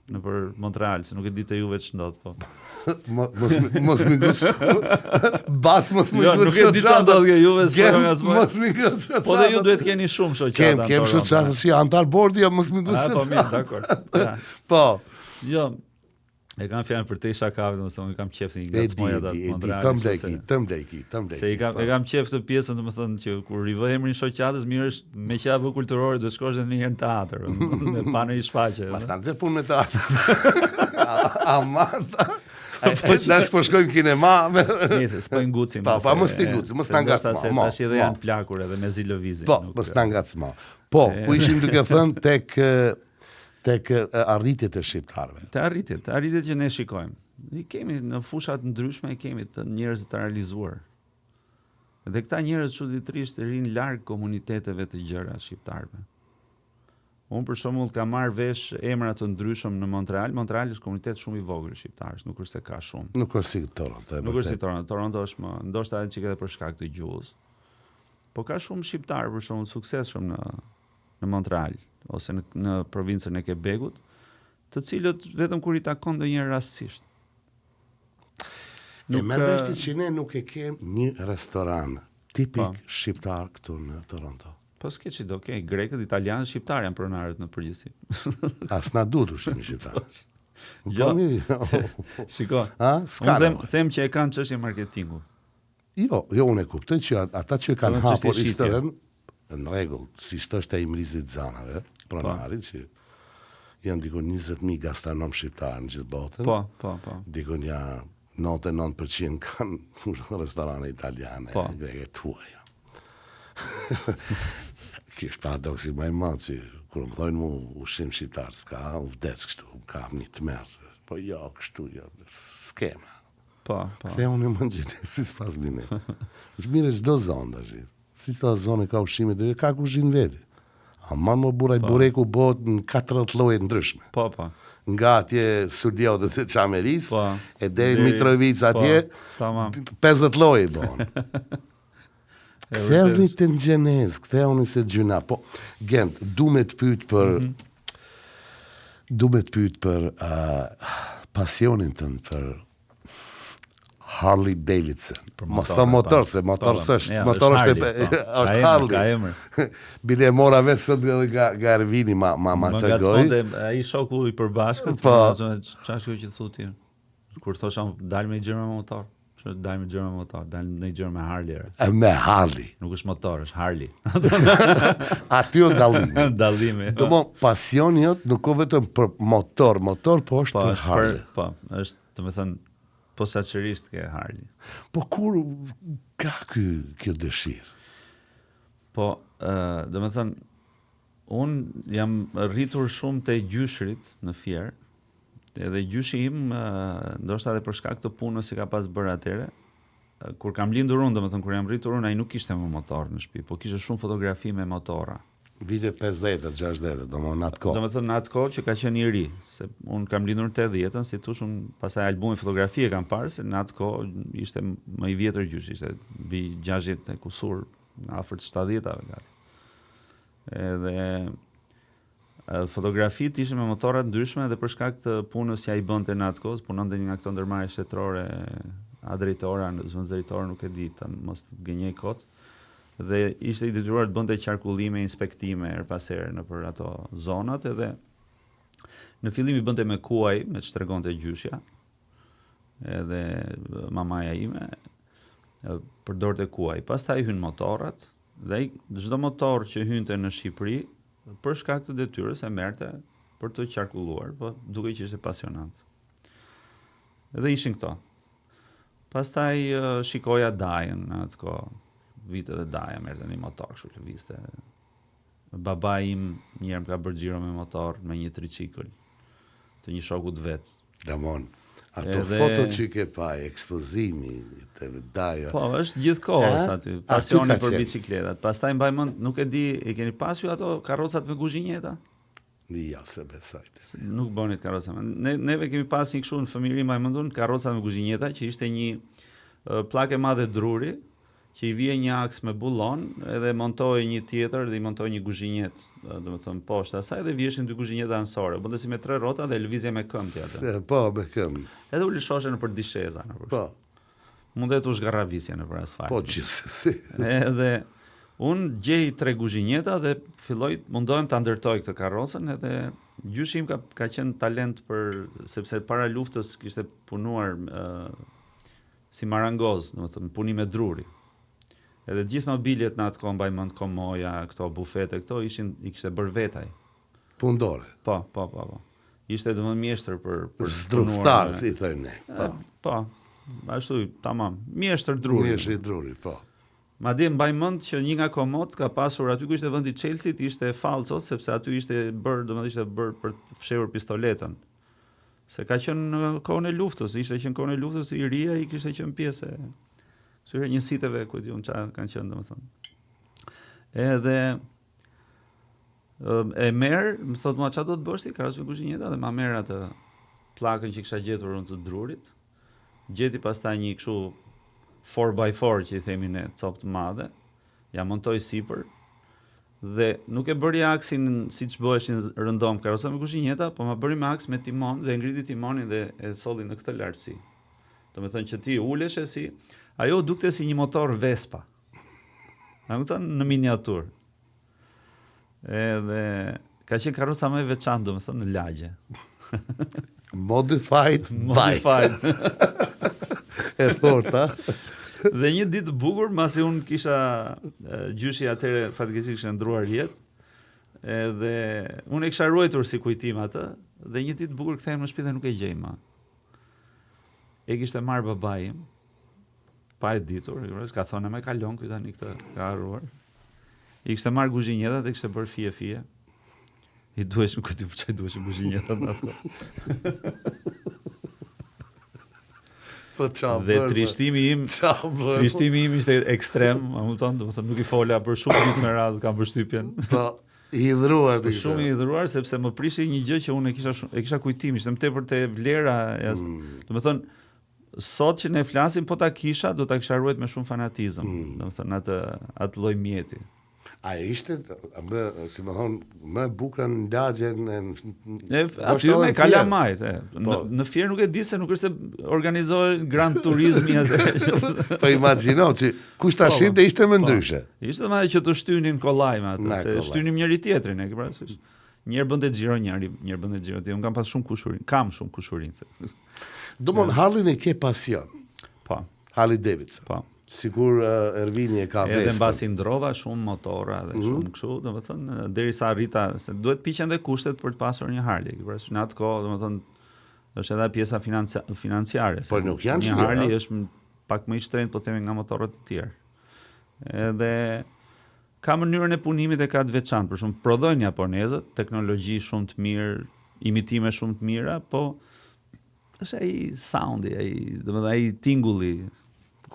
në për Montreal, se nuk e di të juve ç'ndodh, po. Mos më gush. Bas mos më gush. Nuk e di ç'ndodh ndodh ke juve, s'po nga zmoj. Mos më gush. Po dhe ju duhet keni shumë shoqata. Kem shoqata si antar bordi, mos më gush. Po mirë, dakor. Po. Jo. E kam fjalën për te shakave, domethënë kam qejf se i ngacmoj ata Montreal. Tëm bleki. Se e kam qejf këtë pjesën, domethënë që kur i vë emrin shoqatës, mirë është me qafë kulturore duhet shkosh edhe një herë në teatr, me pa në shfaqje. Pastaj nxe punë me teatr. Amanda. Ne s'po shkojmë kinema. Nëse s'po i ngucim. Pa mos ti nguc, mos ta ngacmo. Tash edhe janë plakur edhe me zi lëvizje. Po, mos ta ngacmo. Po, ku ishim duke thënë tek arritjet e shqiptarëve. Te arritjet që ne shikojmë. I kemi në fushat ndryshme, kemi të njerëz të realizuar. Dhe këta njerëz çuditërisht rinë larg komuniteteve të gjëra shqiptarëve. Unë për shembull kam marrë vesh emra të ndryshëm në Montreal. Montreal është komunitet shumë i vogël shqiptarësh, nuk është se ka shumë. Nuk është si Toronto. Nuk është si Toronto. Toronto është më, ndoshta edhe çike për shkak të gjuhës. Po ka shumë shqiptarë për shembull suksesshëm në Montreal ose në provincën e Quebecut, të cilët vetëm kur i takon ndonjëherë rastësisht. E më veshti që ne nuk e kem një restoran tipik shqiptar këtu në Toronto. Po s'ke që do, grekët, italianët, shqiptarë janë pronarët në përgjithësi. As na duhet ushqim shqiptar. Jo, shiko, unë them që e kanë çështje marketingu. Jo, unë e kuptoj që ata që kanë hapur historinë, në rregull, si është e imrizit zanave, pronarit, që janë dikon 20.000 gastronom shqiptarë në gjithë botën. Po. Dikon ja 99% kanë restorane italiane, greke tuaja. Kjo është paradoksi më i madh që kur më thonë mu ushqim shqiptar s'ka, u vdes kështu, kam një tmerrë. Po jo, kështu jo, skema. Po. Ktheu në mëngjes si s'pas bine. Është mirë çdo zonë tash. Si ta zonë ka ushqime dhe ka kuzhinë vetë. Ama më buraj bureku bëhet në 40 lloje ndryshme. Po. Nga atje Suliotët e Çameris, e deri Mitrovica atje, 50 lloje bën. Ktheuni të në gjenez, ktheuni se gjyna. Po, Gent, du me të pyet për pasionin tënd për Harley Davidson. Mos ta motor, se motor është Harley. Bile e mora vetë sot nga Ervini ma të goj. Ai shoku i përbashkët, çfarë që thotë? Kur thosha dal me gjërmë me motor. Dal me gjërmë me motor, dal me gjërmë me Harley. Me Harley. Nuk është motor, është Harley. Aty o dallimi. Dallimi. Domo pasioni jot nuk ka vetëm për motor, po është për Harley. Po, është, domethënë posaçërisht ke Harley. Po kur ka kjo dëshirë? Po, domethënë unë jam rritur shumë te gjyshrit në Fier. Edhe gjyshi im, ndoshta edhe për shkak të punës që ka pas bërë atëre, kur kam lindur unë, domethënë kur jam rritur unë, ai nuk kishte më motor në shtëpi, po kishte shumë fotografi me motora. Vite 50, 60, domethënë në atë kohë. Domethënë në atë kohë që ka qenë i ri, se unë kam lindur në 80-ën, si thosh unë, pastaj albumin fotografi e kam parë, se në atë kohë ishte më i vjetër gjyshi, ishte mbi 60 e kusur, afër të 70-ave gati. Edhe fotografit ishin me motora të ndryshme dhe për shkak të punës që ai bënte në atë kohë, punonte një nga këto ndërmarrje shtetërore, a drejtore, a zëvendësore, nuk e di, mos të gënjej kot. Dhe ishte i detyruar të bënte qarkullime, inspektime her pas here nëpër ato zonat, edhe në fillim i bënte me kuaj, me ç'tregonte gjyshja. Edhe mamaja ime përdorte kuaj. Pastaj hyn motorrat, dhe çdo motor që hynte në Shqipëri për shkak të detyrës e merrte për të qarkulluar, po duke që ishte pasionant. Dhe ishin këto. Pastaj shikoja Dajën në atë kohë, vitet e Daja merrte një motor kështu lëvizte. Baba im një herë më ka bërë xhiro me motor me një tricikël të një shokut vet. Damon. Ato foto që ke pa, ekspozimi të Daja. Po, është gjithkohës aty, pasioni për bicikletat. Pastaj mbaj mend, nuk e di, e keni pasur ato karrocat me kuzhinjeta? Jo, se besoj. Nuk bënit karroca. Neve kemi pas një kështu në familje mbaj mendun karrocat me kuzhinjeta që ishte një pllakë e madhe druri që i vije një aks me bullon, edhe montoj një tjetër dhe i montoj një kuzhinjet, domethënë poshtë asaj dhe vjeshin 2 kuzhinjeta anësore. Bënte si me 3 rrota dhe lëvizje me këmbë atë. Po, me këmbë. Edhe u lëshoshe nëpër disheza nëpër. Po. Mundet u zgarravisje nëpër asfalt. Po gjithsesi. Edhe unë gjej 3 kuzhinjeta dhe mundohem ta ndërtoj këtë karrocën edhe gjyshi im ka qenë talent sepse para luftës kishte punuar si marangoz, domethënë punim me druri. Edhe gjithë mobiljet në atë kohë mbaj mend komoja, këto bufete, këto i kishte bërë vetaj. Pundore. Po. Ishte domethënë mjeshtër për zdruktar, si thënë ne. Po. Ashtu, tamam. Mjeshtër druri. Mjeshtër druri, po. Madje mbaj mend që një nga komot ka pasur aty ku ishte vendi Chelsea-t ishte falco sepse aty ishte bërë për të fshehur pistoletën. Se ka qenë në kohën e luftës, ishte qenë kohën e luftës i ria i kishte qenë pjesë syre njësiteve, ku diun çfarë kanë qenë domethënë. Edhe e merr, më thot mua çfarë do të bësh ti, karrocë kuzhinjeta dhe ma merr atë pllakën që kisha gjetur unë të drurit. Gjeti pastaj një kështu 4x4 që i themi ne, copë të madhe. Ja montoj sipër dhe nuk e bëri aksin siç bëheshin rëndom karroca me kuzhinjeta, po ma bëri me aks me timon dhe ngriti timonin dhe e solli në këtë lartësi. Domethënë që ti ulesh ajo dukte si një motor Vespa. Në miniatur. Edhe ka qenë karroca më e veçantë, domethënë në lagje. Modified. E forta. Dhe një ditë bukur, masi unë kisha gjyshi atëre fatkeqësisht kishte ndruar jetë. Edhe unë e kisha ruajtur si kujtim atë, dhe një ditë bukur kthehem në shtëpi dhe nuk e gjej më. E kishte marrë babai im, pa e ditur, ka thonë më kalon ky tani këtë ka harruar. I kishte marrë kuzhinjetat dhe kishte bërë fije. I duheshim këtë çaj duheshim kuzhinjetat në atë. Po çfarë? Dhe trishtimi im ishte ekstrem, domethënë nuk i fola për shumë ditë me radhë, kam përshtypjen. Po, i hidhruar ti. Shumë i hidhruar sepse më prishi një gjë që unë e kisha kujtim, ishte më tepër te vlera, domethënë sot që ne flasim po ta kisha, do ta kisha ruajtur me shumë fanatizëm, domethënë atë lloj mjeti. A ishte, si më thonë, më bukur në lagjen aty me kalamajt. Në Fier nuk e di se nuk është se organizohet grand turizmi atë. Po imagjino që kush ta shihte ishte më ndryshe. Ishte më që të shtynin kollaj me atë, se shtynim njëri tjetrin, e ke parasysh. Njëherë bënte xhiro njëri bënte xhiro tjetri. Unë kam pas shumë kushurinë. Domthon hallin e ke pasion. Po. Harley Davidson. Po. Sigur Ervini e ka Vespa. Edhe mbasi ndrova shumë motora dhe shumë kështu, domethënë derisa arrita se duhet piqen dhe kushtet për të pasur një Harley. Për në atë kohë, domethënë është edhe pjesa financiare. Po nuk janë një Harley është pak më i shtrenjtë po themi nga motorët e tjerë. Edhe ka mënyrën e punimit e ka të veçantë, për shembull prodhojnë japonezët, teknologji shumë të mirë, imitime shumë të mira, po është ai soundi, domethënë ai tingulli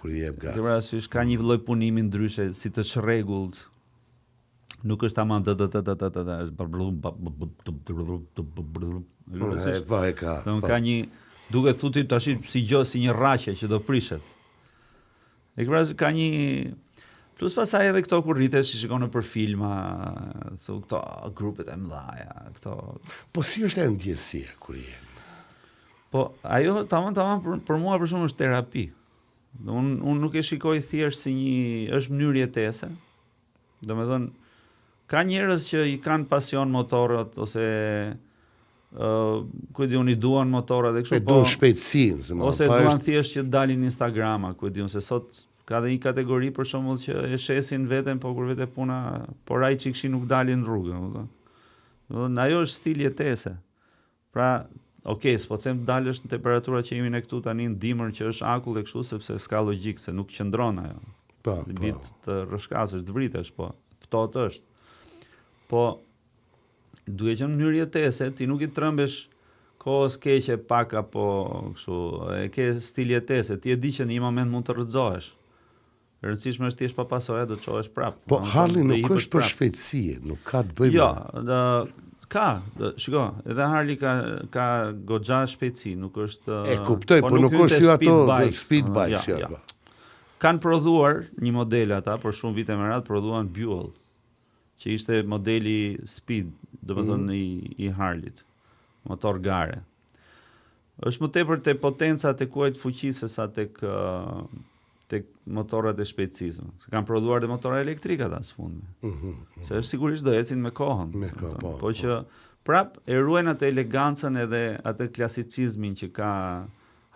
kur i jep gas. Domethënë ka një lloj punimi ndryshe, si të çrregullt. Nuk është tamam ka një duket thotë tash si një rraqe që do prishet. Ka një plus pasaj edhe këto kur rritesh shikon nëpër filma, këto grupet e mëdha, këto. Po si është e ndjesia kur je? Po ajo tamam për mua për shkak është terapi. Unë nuk e shikoj thjesht si është mënyrë jetese. Domethënë ka njerëz që i kanë pasion motorët ose ku diun i duan motorat dhe kështu, po duan shpejtësinë, ose duan thjesht që dalin në Instagram, ku diun se sot ka dhe një kategori për shembull që e shesin veten, po kur vete puna, por ai çikshi nuk dalin në rrugë, domethënë ajo është stil jetese. Pra okej, s'po them dalësh në temperaturat që jemi ne këtu tani në dimër që është akull e kështu sepse s'ka logjik se nuk qëndron ajo. Po. Bit të rrshkasësh, të vritesh, po. Ftohtë është. Po duhet që në mënyrë jetese ti nuk i trëmbesh kohës keqe pak apo kështu, e ke stil jetese, ti e di që në një moment mund të rrëzohesh. E rëndësishme është ti jesh pa pasojë, do të çohesh prapë. Po Harley nuk është për shpejtësi, nuk ka të bëjë. Jo, ka, shiko, edhe Harley ka goxha shpejtësi, nuk është. E kuptoj, po nuk është si ato speed bikes, kanë prodhuar një model ata, për shumë vite më radh prodhuan Buell, që ishte modeli speed, domethënë i Harley-t, motor gare. Është më tepër te potenca te kuajt fuqisë sa tek motorat e shpejtësisë. Kanë prodhuar dhe motora elektrika ata së fundmi. Se është sigurisht do ecin me kohën. Po që prap e ruajnë atë elegancën edhe atë klasicizmin që ka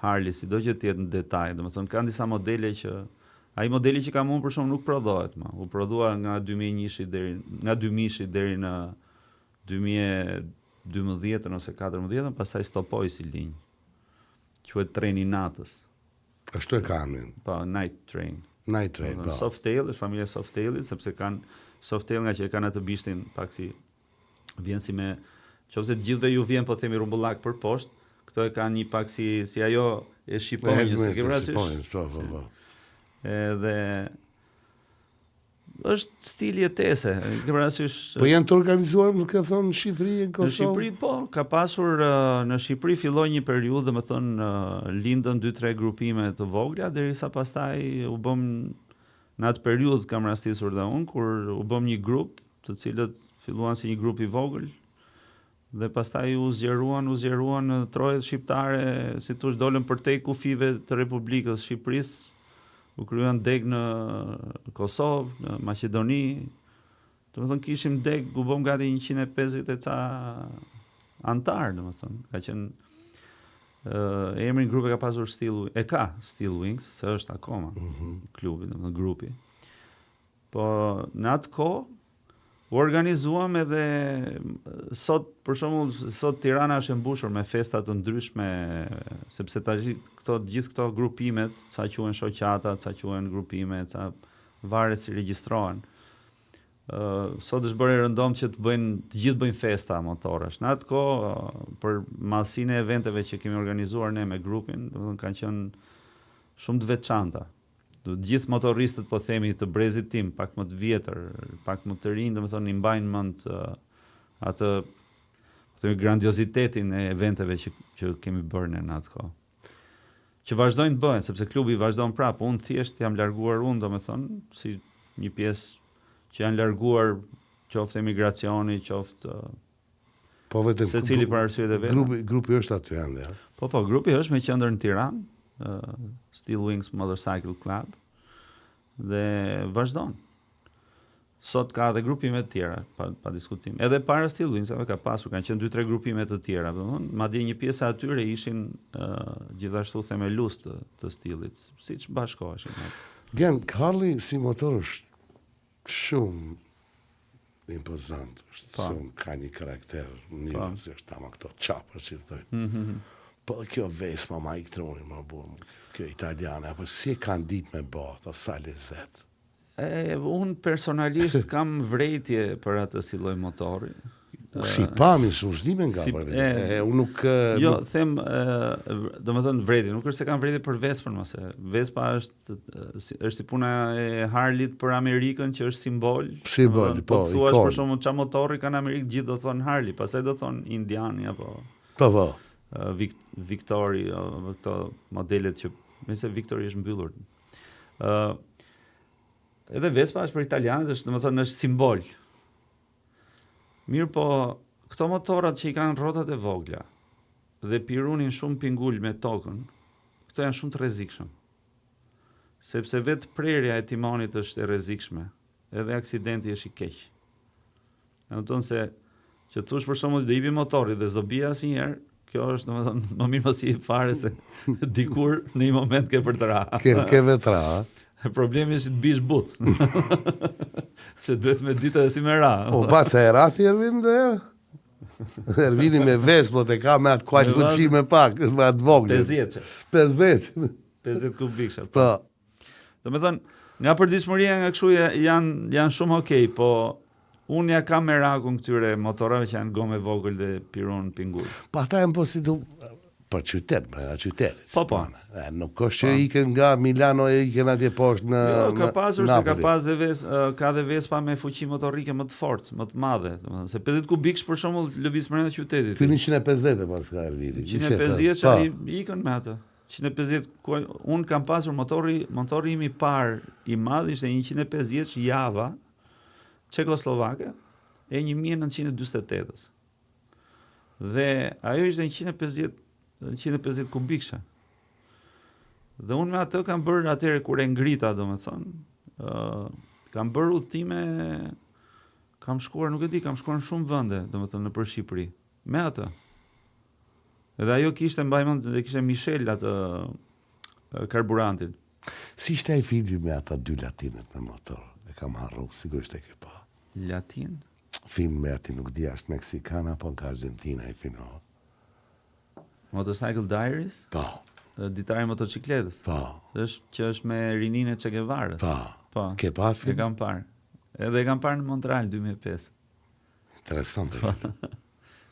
Harley, sido që të jetë në detaj. Domethënë kanë disa modele që ai modeli që kam unë për shkak nuk prodhohet më. U prodhua nga 2000 deri në 2012 ose 14, pastaj stopoi si linjë. Quhet treni natës. Ashtu e kanë. Po, Night Train. Night Train, po. Softail, është familja Softailit, sepse kanë Softail nga që e kanë atë bishtin pak si vjen si me, qofse të gjithëve ju vjen po themi rumbullak për poshtë, këto e kanë një pak si ajo e shqiponjës, e ke parasysh? Po. Edhe është stili jetese, ke parasysh. Po janë të organizuar, më ke thonë, në Shqipëri, në Kosovë? Në Shqipëri, po, ka pasur, në Shqipëri filloi një periudhë, domethënë lindën 2-3 grupime të vogla, derisa pastaj u bëm në atë periudhë kam rastisur dhe unë, kur u bëm një grup, të cilët filluan si një grup i vogël, dhe pastaj u zgjeruan në trojet shqiptare, si thosh dolën përtej kufive të Republikës Shqipërisë, u kryen deg në Kosovë, në Maqedoni. Domethënë kishim deg, u bëm gati 150 e ca antar, domethënë. Ka qenë emrin grupi ka pasur Steel Wings, se është akoma klubi, domethënë grupi. Po në atë kohë u organizuam edhe sot, për shembull, sot Tirana është e mbushur me festa të ndryshme, sepse gjithë këto grupimet, ca quhen shoqata, ca quhen grupime, ca varet si regjistrohen. Sot është bërë rëndom që të gjithë bëjnë festa motoresh. Në atë kohë, për mallsinë e eventeve që kemi organizuar ne me grupin, domethënë kanë qenë shumë të veçanta. Të gjithë motoristët, po themi, të brezit tim, pak më të vjetër, pak më të rinj, domethënë i mbajnë mend atë grandiozitetin e eventeve që kemi bërë në atë kohë. Që vazhdojnë të bëhen, sepse klubi vazhdon prapë. Unë thjesht jam larguar domethënë si një pjesë që janë larguar, qoftë emigracioni, qoftë po vetëm secili për arsyet e veta. Grupi është aty ende, ja. Po, grupi është me qendër në Tiranë. Steel Wings Motorcycle Club, dhe vazhdon. Sot ka dhe grupime të tjera, pa diskutim. Edhe para Steel Wings kanë qenë 2-3 grupime të tjera, madje një pjesë atyre ishin gjithashtu themelus të stilit, siç bashkoheshin. Gjen, Harley si motor është shumë impozant, shumë ka një karakter, si është tama këto chopper, si të thojnë. Po kjo Vespa ma iktroni, ma buëm, kjo italiane, apo si e kanë ditë me botë, sa lezet? Unë personalisht kam vrejtje për atë si lloj motori. Si pami, së ushdime nga përve. Unë nuk... Jo, them, do më thënë vrejtje, nuk është se kam vrejtje për Vespën, mëse. Vespa është si puna e Harley-t për Amerikën, që është simbol. Simbol, po, ikon. Po, për shumë, qa motori kanë Amerikë, gjithë do thonë Harley, pasaj do thonë Indiani, apo... Po. Victory, këto modelet që nëse Victory është mbyllur. Edhe Vespa është për italianët, është domethënë është simbol. Mirë po, këto motorat që i kanë rrotat e vogla dhe pirunin shumë pingull me tokën, këto janë shumë të rrezikshëm. Sepse vetë prerja e timonit është e rrezikshme, edhe aksidenti është i keq. Domethënë se që thosh për shembull do ipi motori dhe s'do bie asnjëherë, kjo është domethënë më mirë mos i fare se dikur në një moment ke për të ra. Ke vetë ra. Problemi është të bish but. Se duhet me ditë edhe si me ra. O, se e rati Ervin dhe erë? Ervini me Vespot e ka me atë kuajt fuqi me pak, me atë voglë. 50 kubik. Po. Domethënë, nga përditshmëria nga kështu janë shumë okay, po unë ja kam merakun këtyre motorave që janë gomë vogël dhe piron pingull. Po ata janë po si du për qytet, brenda qytetit. Po. Nuk është që ikën nga Milano e ikën atje poshtë në Jo, ka pasur se Napoli. ka dhe Vespa me fuqi motorike më të fortë, më të madhe, domethënë se 50 kubikësh për shembull lëviz brenda qytetit. Ky 150 pas ka Erviti. 150 që ikën me atë. 150, unë kam pasur motori im I parë I madh ishte 150 Java Çekoslovake e 1948. Dhe ajo ishte 150 kubiksha. Dhe unë me atë kam bërë atëre kur e ngrita, domethënë, kam bërë udhëtime, kam shkuar, nuk e di, kam shkuar në shumë vende, domethënë nëpër Shqipëri. Me atë. Edhe ajo kishte mbajmend, kishte Michel atë karburantin. Si ishte ai filmi me ata 2 latinët me motor? E kam harru, sigurisht e ke pa. Latin? Film me ati nuk di, është Meksikan apo nga Argentina I filmo. Motorcycle Diaries? Po. Ditari motocikletës? Po. Që është me Rinin e Che Guevarës? Po. Ke pa film? E kam parë. Edhe e kam parë në Montreal 2005. Interesante.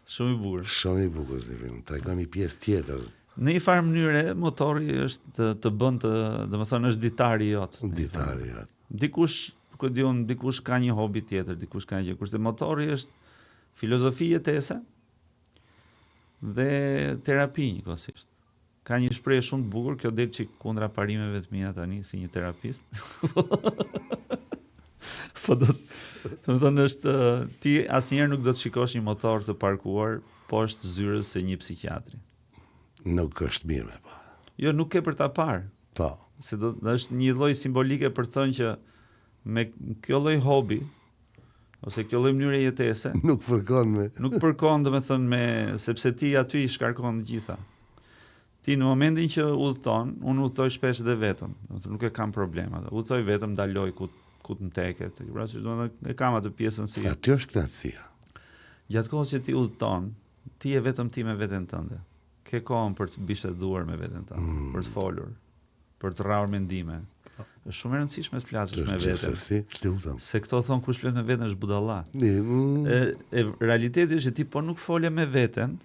Shumë I bukur. Shumë I bukur si film. Tregon një pjesë tjetër. Në një farë mënyre motori është të bën të, domethënë është ditari jot. Ditari jot. Dikush, ku di unë, dikush ka një hobi tjetër, dikush ka një gjë, kurse motori është filozofi jetese dhe terapi njëkohësisht. Ka një shprehje shumë të bukur, kjo del çik kundra parimeve të mia tani si një terapist. Po do të thonë është ti asnjëherë nuk do të shikosh një motor të parkuar poshtë zyrës së një psikiatri. Nuk është mirë me pa. Jo, nuk ke për ta parë. Po. Se është një lloj simbolike për të thënë që me kjo lloj hobi ose kjo lloj mënyre jetese nuk përkon domethënë me sepse ti aty I shkarkon të gjitha. Ti në momentin që udhton, unë udhtoj shpesh edhe vetëm, domethënë nuk e kam probleme. Udhtoj vetëm, ndaloj ku të mteket. Domethënë e kam atë pjesën si. Aty është knatësia. Gjatë kohës që ti udhton, ti je vetëm ti me veten tënde. Ke kohën për të biseduar me veten tënde, për të folur, për të rrahur mendime. Është shumë e rëndësishme të flasësh me veten. Se këto thon kush flet me veten është budalla. Realiteti është që ti po nuk fole me veten,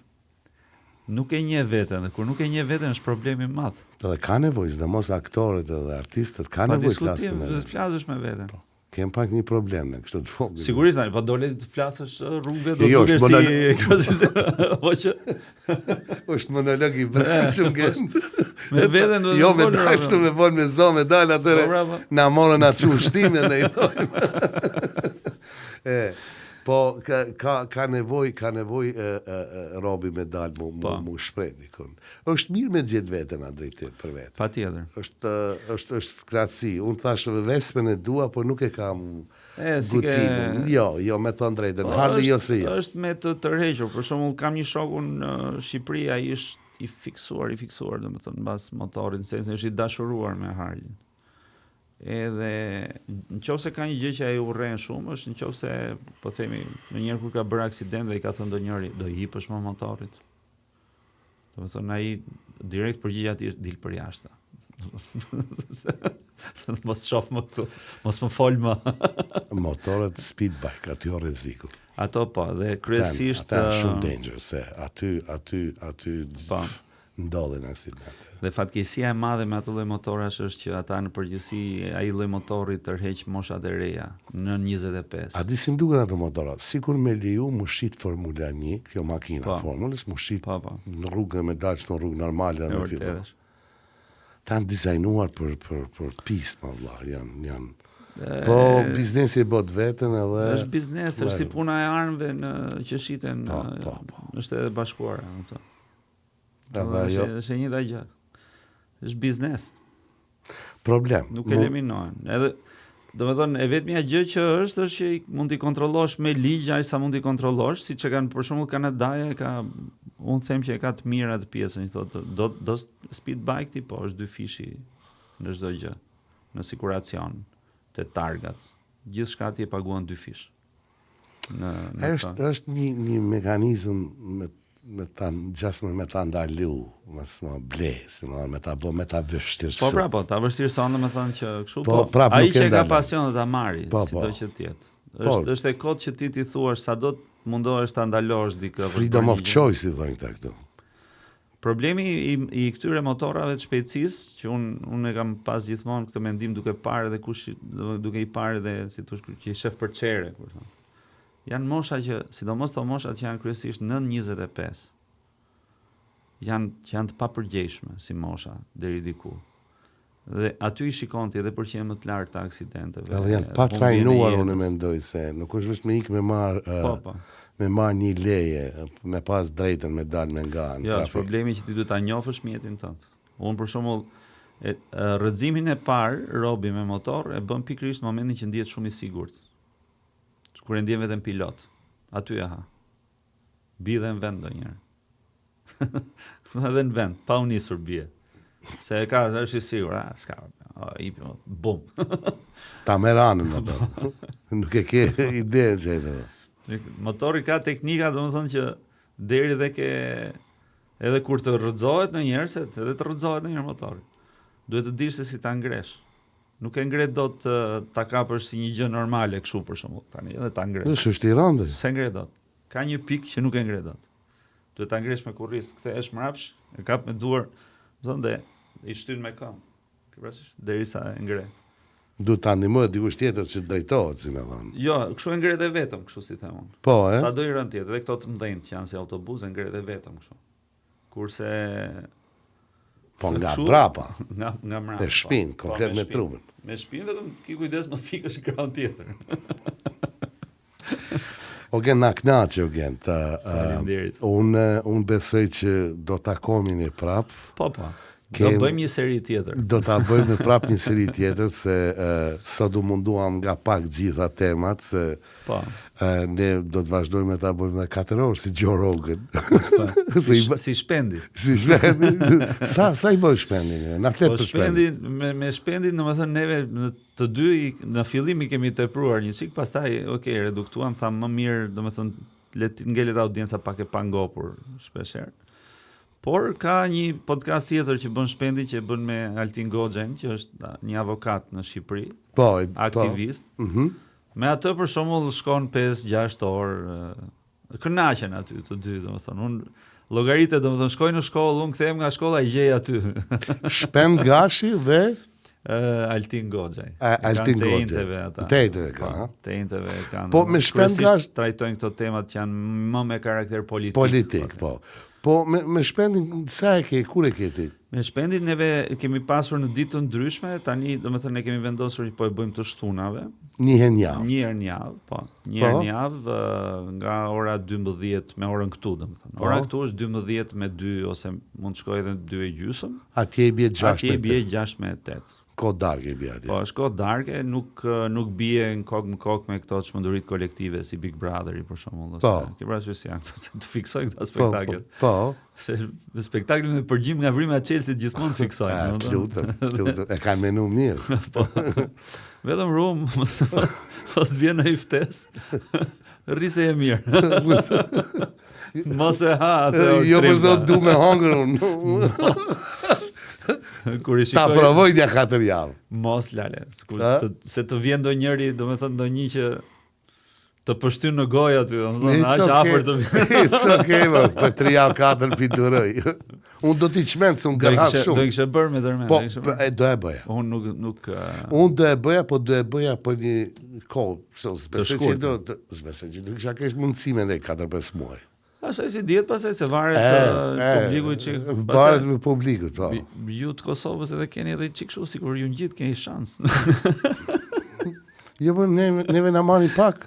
nuk e njeh veten, dhe kur nuk e njeh veten është problemi I madh. Dhe ka nevojë, sidomos aktorët edhe artistët kanë nevojë të flasin me veten. Të flasësh me veten. Po. Kem pak një problem me kështu të vogël. Sigurisht tani, po dole të flasësh rrugëve do të dukesh si po që është monolog I brendshëm gjend. Me veten do të jo me dashur me vol me zonë me dal atëre. Na morën atë ushtimin ne I thonë. Po ka nevojë robi me dal mu shpreh dikun. Është mirë me gjetë veten atë drejtim për veten. Patjetër. Është kratësi. Unë thash Vespën e dua, por nuk e kam guximin. Jo, me thënë drejtën. Harli jo se jo. Është me të tërhequr. Për shembull, kam një shokun në Shqipëri, ai është I fiksuar, domethënë mbas motorit, në sensin është I dashuruar me Harlin. Edhe nëse ka një gjë që ai urren shumë është nëse po themi ndonjëherë kur ka bërë aksident dhe I ka thënë ndonjëri do I hipësh me motorit. Domethënë ai direkt përgjigja atij është dil për jashtë. Se mos shoh më këtu, mos më fol më. Motorët speed bike aty o rreziku. Ato po, dhe kryesisht ata shumë danger se aty po ndodhin aksidente. Dhe fatkeqësia e madhe me ato lloj motorash është që ata në përgjithësi ai lloj motori tërheq moshat e reja në 25. A di si nduken ato motora? Sikur me leju mu shit Formula 1, kjo makina formulës mu shit në rrugë me dalë në rrugë normale në fillim. Tanë dizajnuar për pistë, më vëlla, janë po biznesi e bot vetën edhe është biznes, është si puna e armëve në që shiten në Shtetet Bashkuara, ato. Është një gjë. Është biznes. Problem. Nuk eliminohen. Edhe domethënë e vetmja gjë që është që mund t'i kontrollosh me ligj ai sa mund t'i kontrollosh, siç e kanë për shembull Kanadaja unë them që e ka të mira të pjesën, thotë do speed bike ti po është 2 fishi në çdo gjë. Në siguracion, te targat. Gjithçka ti e paguan 2 fish. Është një mekanizëm me ta ndalu, më ble, me ta vështirësu. Po, ta vështirëson domethënë që kështu po. Ai që ka pasion do ta marri, sido që të jetë. Është e kot që ti thuash sado mundohesh ta ndalosh dikë. Freedom of choice I thonë këtu. Problemi I këtyre motorave të shpejtësisë, që unë e kam pas gjithmonë këtë mendim duke parë dhe duke I parë dhe si thosh që I shef për çere, kur thonë. Janë mosha që, sidomos të moshat që janë kryesisht nën 25. janë të papërgjeshme si mosha deri diku. Dhe aty I shikon ti edhe përqindje më të lartë të aksidenteve. Edhe janë pa trajnuar, unë mendoj se nuk është vetëm me ikë me marr një leje, me pas drejtën me dalë me nga në trafik. Problemi që ti duhet ta njohësh mjetin tënd. Unë për shembull rrëzimin e parë robi me motor e bën pikërisht në momentin që ndihet shumë I sigurt. Kur e ndjen vetëm pilot. Aty e ha. Bie në vend ndonjëherë. Edhe në vend, pa u nisur bie. Se është I sigur, s'ka. Bum. Ta merr anën ato. Nuk e ke ide që motori ka teknika, domethënë që deri dhe ke edhe kur të rrëzohet ndonjëherë, se edhe të rrëzohet ndonjëherë motori. Duhet të dish se si ta ngresh. Nuk e ngret dot ta kapësh si një gjë normale kështu për shembull. Tani edhe ta ngresh. Është I rëndë. Se ngret dot. Ka një pikë që nuk e ngret dot. Duhet ta ngresh me kurriz, kthehesh mbrapsh, e kap me duar, thonë dhe I shtyn me këmbë. Ke parasysh? Derisa e ngre. Duhet ta ndihmoj dikush tjetër që drejtohet, si më thon. Jo, kështu e ngret e vetëm, kështu si them unë. Po, Sa do I rënd tjetër, edhe këto të mëdhenj që janë si autobus e ngret e vetëm kështu. Kurse po nga brapa. Nga mbrapa. Me shpinë, komplet me trupin. Me shpinë vetëm ki kujdes mos ikësh krahun tjetër. Ogen na knaqe, Ogen. Unë besoj që do ta komin e prap. Po. Do bëjmë një seri tjetër. Do ta bëjmë prap një seri tjetër, se sot u munduam nga pak gjitha temat, se ne do të vazhdojmë ta bëjmë edhe 4 orë si Joe Rogan. Si shpendi. Si shpendi. Sa I bën shpendi? Na flet për shpendi. Me shpendin, domethënë neve të dy në fillim I kemi tepruar një çik, pastaj reduktuam, tham më mirë, domethënë le të ngelet audienca pak e pangopur shpeshherë. Por ka një podcast tjetër që bën shpendi, që bën me Altin Goxhen, që është një avokat në Shqipëri, aktivist. Me atë për shembull shkon 5-6 orë, kënaqen aty të dy, domethënë. Unë llogaritë, domethënë shkoj në shkollë, unë kthehem nga shkolla I gjej aty. Shpend Gashi dhe Altin Goxhen. Altin Goxhen. Tejteve kanë. Po me Shpend Gashi trajtojnë këto temat që janë më me karakter politik. Politik, po. Po me shpendin, sa e ke, kur e ke ti? Me shpendin neve kemi pasur në ditë të ndryshme, tani domethënë ne kemi vendosur që po e bëjmë të shtunave. Një herë në javë. Një herë në javë, po. Një herë në javë nga ora 12 me orën këtu, domethënë. Ora këtu është 12 me 2 ose mund të shkojë edhe 2:30. Atje I bie 6 me 8. Atje I bie 6 me 8. Kohë darke I bie atje. Po, është kohë darke, nuk bie në kokë me këto çmendurit kolektive si Big Brother për shembull, ose ke parasysh janë këto se të fiksoj këta spektaklet. Po. Se spektaklin me përgjim nga vrimë e Chelsea gjithmonë fiksojnë, lutem. E kanë menu mirë. Po. Vetëm rum, mos vjen ai ftes. Rrise e mirë. Mos e ha atë. Jo për zot du me hongër unë. Ta provoj një 4 javë. Mos lale. Se të vjen ndonjëri, domethënë ndonjë që të pështyn në gojë aty, domethënë aq afër të vjen. It's okay, për 3 javë 4 pinturoj. Unë do t'i çmend se unë garras shumë. Do e kishe bërë me dërmend. Po, do e bëja. Unë nuk Unë do e bëja, po do e bëja për një kohë, s'besoj që do kisha kesh mundësime ndaj 4-5 muaj. Asaj si dihet pasaj se varet publikut që varet me publikut, po. Ju të Kosovës edhe keni edhe çik kështu sikur ju ngjit keni shans. Jo, po neve na marrin pak.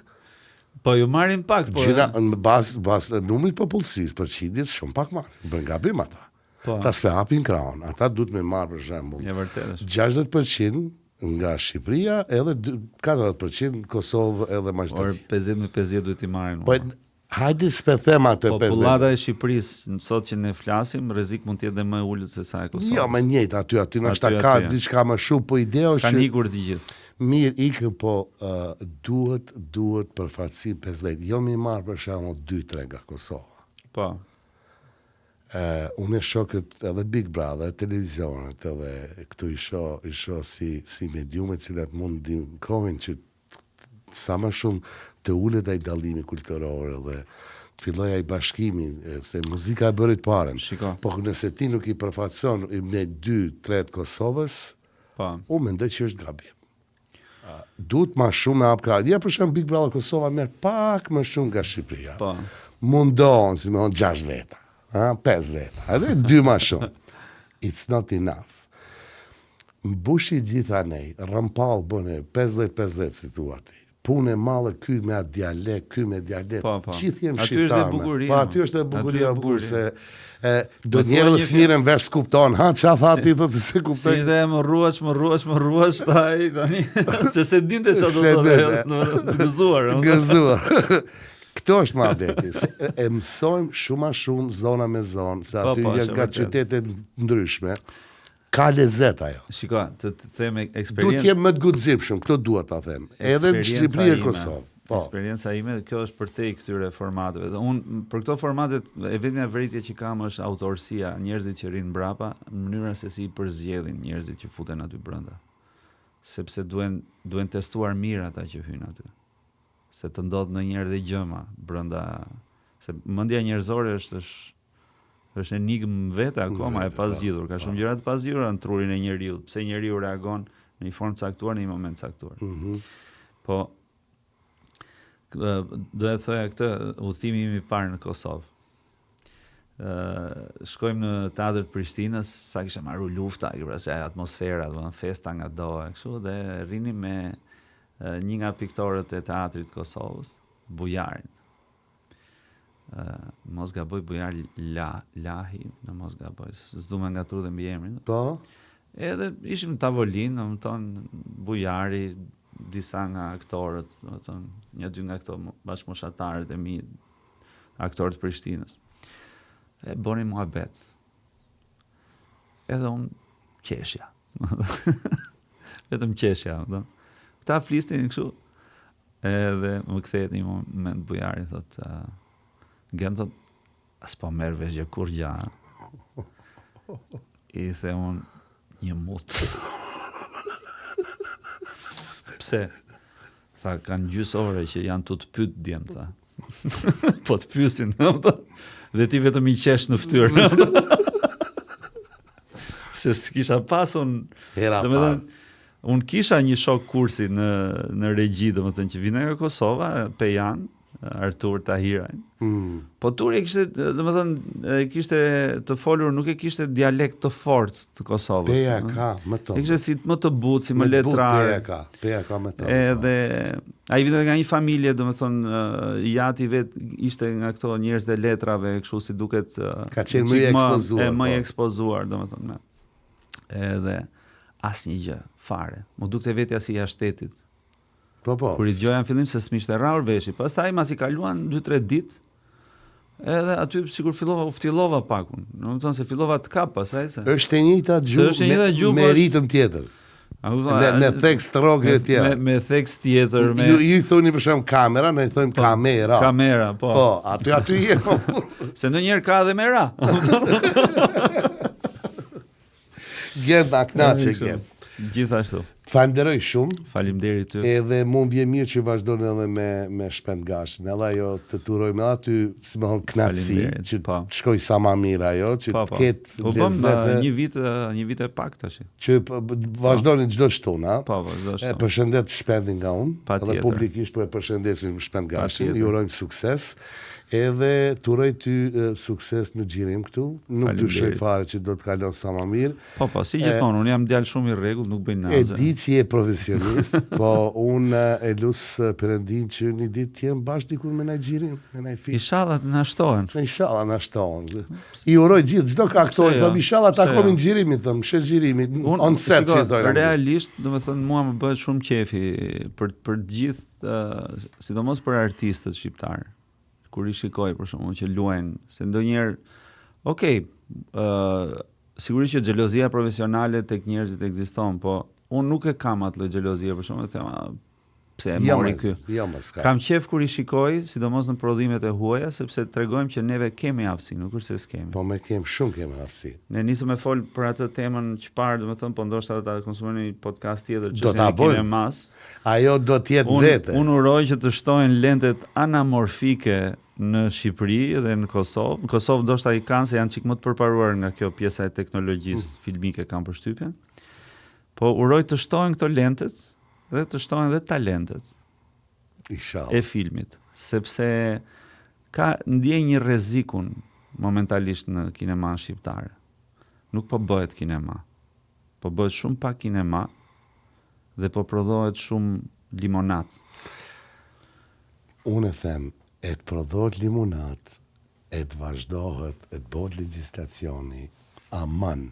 Po ju marrin pak, po. Gjina në bazë numrit popullsisë përqindjes shumë pak marrin. Bën gabim ata. Ta s'pe hapin krahun. Ata duhet me marr për shembull. Ja vërtet është. 60% nga Shqipëria, edhe 40% Kosovë edhe Maqedoni. Or 50-50 duhet I marrin. Po hajde s'pe them atë 50. Popullata e Shqipërisë sot që ne flasim, rrezik mund të jetë edhe më I ulët se sa e Kosovës. Jo, më njëjtë aty ndoshta ka diçka më shumë, po idea është kanë ikur të gjithë. Mirë ikën, po duhet për fatësi 50. Jo më marr për shembull 2-3 nga Kosova. Po. Unë shokët edhe Big Brother, televizionet, edhe këtu I shoh si mediume të cilat mund ndihmojnë që sa më shumë të ulet ai dallimi kulturor dhe të filloj ai bashkimi, se muzika e bëri të parën. Po nëse ti nuk I përfaqëson me 2-3 të Kosovës, unë mendoj që është gabim. Duhet më shumë me hapkra. Ja për shembull Big Brother Kosova merr pak më shumë nga Shqipëria. Po. Mundon, si më thon 6 veta. 5 veta, edhe 2 ma shumë. It's not enough. Mbushi gjitha nej, rëmpal bëne 50-50 si thua ti. Punë e mallë, ky me atë dialekt, ky me dialekt. Gjithë jem shqiptarë. Po aty është e bukuria burr se do njerëz smiren vesh kupton. Ha çfarë tha ti thotë se kuptoj. Si ishte më rruaç ai tani. Se dinte çfarë do të thotë. Gëzuar. Këto është më abeti. E mësojmë shumë a shumë zona me zonë, se aty janë nga qytetet ndryshme. Ka lezet ajo. Shiko, të them eksperiencë. Duhet jem më të guximshëm, këto dua ta them. Edhe në Shqipëri e Kosovë. Po. Eksperienca ime, kjo është për te këtyre formateve. Unë për këto formatet e vetmja vërejtje që kam është autorësia, njerëzit që rinë mbrapa, në mënyra se si i përzgjedhin njerëzit që futen aty brenda. Sepse duhen testuar mirë ata që hyjnë aty. Se të ndodh ndonjëherë dhe gjëma brenda, se mendja njerëzore është enigmë vetë akoma e pasgjidhur, ka shumë gjëra të pasgjidhura në trurin e njeriu, pse njeriu reagon në një formë caktuar në një moment caktuar. Po do të thoya këtë, udhëtimi im i parë në Kosovë. Shkojmë në teatrin e Prishtinës, sa kishte marrë lufta, se atmosfera, domethënë festa nga doja, kështu, dhe rrinim me një nga piktorët e teatrit të Kosovës, Bujarin. Mos gaboj Bujar Lahi, në mos gaboj, s'du me ngatru dhe mbi emrin. Po. Edhe ishim në tavolinë, domethënë Bujari, disa nga aktorët, domethënë 1-2 nga këto bashkëmoshatarët e mi, aktorët Prishtinës. E bënin muhabet. Edhe unë qeshja. Vetëm qeshja, domethënë. Këta flisnin kështu. Edhe më kthehet një moment Bujari thotë Gento, as po merr vesh gjë kur gja. I the unë një mut. Pse? Sa kanë gjysë ore që janë të pyet djem, tha. Po të pyesin, dhe ti vetëm i qesh në fytyrë. Se s'kisha pasun. Unë kisha një shok kursi në regji, domethënë që vjen nga Kosova, Pejan, Artur Tahiraj. Po Turi kishte të folur, nuk e kishte dialekt të fortë të Kosovës. Peja ka më to. Kishte si më të butë, si më letrar. Peja ka më to. Edhe ai vjen nga një familje, domethënë jati vet ishte nga këto njerëz të letrave, kështu si duket ka qenë më i ekspozuar. Më i ekspozuar, domethënë. Edhe asnjë gjë fare. Mu dukte vetja si jashtë shtetit. Po. Kur i dëgjoja në fillim se s'mishte rrahur veshi, pastaj mas i kaluan 2-3 ditë, edhe aty sikur u ftillova pakun. Domethënë se fillova të kap pastaj se. Është e njëjta gjuhë me ritëm tjetër. Me tekst rock e tjetër. Me tekst tjetër, me ju i thoni për shemb kamera, ne i thojmë kamera. Kamera, po. Po, aty je. Se ndonjëherë ka edhe me ra. Gjenda knaçe gjend. Gjithashtu. Falenderoj shumë. Faleminderit ty. Edhe mund vjen mirë që vazhdoni edhe me Shpend Gashin. Edhe ajo të turojmë edhe aty, si më thon, knatësi, që të shkoj sa më mirë ajo, që të ketë lezete. Një vit e pak tash. Që vazhdoni çdo shtunë, ha? Po, çdo shtunë. Përshëndet Shpendin nga unë, edhe publikisht po e përshëndesim Shpend Gashin. Ju urojmë sukses. Edhe turoj ty sukses në xhirim këtu. Nuk dyshoj fare që do të kalon sa më mirë. Po, si gjithmonë, unë jam djalë shumë i rregullt, nuk bëj naze. E di që je profesionist, po unë e lus Perëndin që një ditë të jem bashkë diku me na xhirim, me na film. Inshallah na shtohen. Inshallah na shtohen. I uroj gjithë çdo aktor, thonë inshallah takomi në xhirimin, thonë, shë xhirimin, on set që thonë. Realisht, domethënë mua më bëhet shumë qefi për të gjithë, sidomos për artistët shqiptar. Kur i shikoj për shkakun që luajnë, se ndonjëherë, sigurisht që xhelozia profesionale tek njerëzit ekziston, po unë nuk e kam atë lloj xhelozie për shkakun, them, pse e mori ky. Kam qef kur i shikoj, sidomos në prodhimet e huaja, sepse tregojmë që neve kemi aftësi, nuk është se s'kemi. Po kemi aftësi. Ne nisëm me fol për atë temën çfarë, domethënë, po ndoshta ta konsumoni një podcast tjetër që ne kemi mas. Ajo do të jetë vete. Unë uroj që të shtohen lentet anamorfike në Shqipëri dhe në Kosovë. Në Kosovë ndoshta i kanë se janë çik më të përparuar nga kjo pjesa e teknologjisë filmike, kanë përshtypjen. Po uroj të shtohen këto lentet dhe të shtohen dhe talentet e filmit, sepse ka ndjej një rrezikun momentalisht në kinema shqiptare. Nuk po bëhet kinema. Po bëhet shumë pak kinema dhe po prodhohet shumë limonat. Unë e them, e të prodhohet limonat, e të vazhdohet, e të bëhet legislacioni, aman,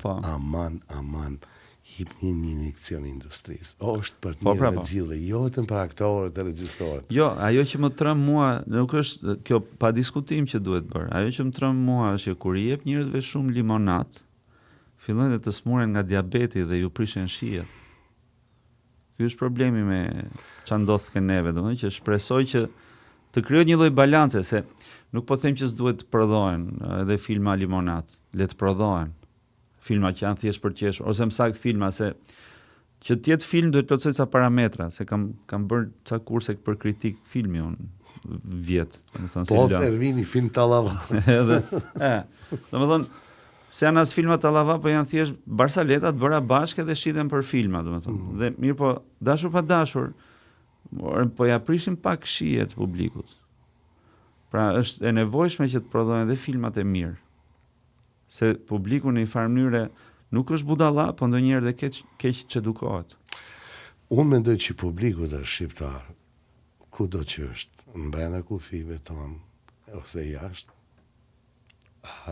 hip një injekcion industrisë. Është për të mirë me gjithë, jo vetëm për aktorët e regjisorët. Jo, ajo që më trëm mua, nuk është kjo pa diskutim që duhet bërë. Ajo që më trëm mua është që kur i jep njerëzve shumë limonat, fillojnë të smuren nga diabeti dhe ju prishen shijet. Ky është problemi me çfarë ndodh ke neve, domethënë që shpresoj që të krijohet një lloj balance, se nuk po them që s'duhet të prodhohen edhe filma limonat, le të prodhohen. Filma që janë thjesht për qeshur, ose më saktë filma se që të jetë film duhet plotësoj ca parametra, se kam bërë ca kurse për kritik filmi unë vjet, domethënë po Ervini film Tallava. Edhe domethënë se janë as filma Tallava, po janë thjesht barsaleta të bëra bashkë dhe shiten për filma, domethënë. Dhe mirë, po dashur pa dashur, po ja prishim pak shihet publikut. Pra është e nevojshme që të prodhohen edhe filmat e mirë. Se publiku në një farë mënyre nuk është budalla, po ndonjëherë dhe keq çedukohet. Unë mendoj që publiku është shqiptar, kudo që është, në brenda kufive tonë ose jashtë,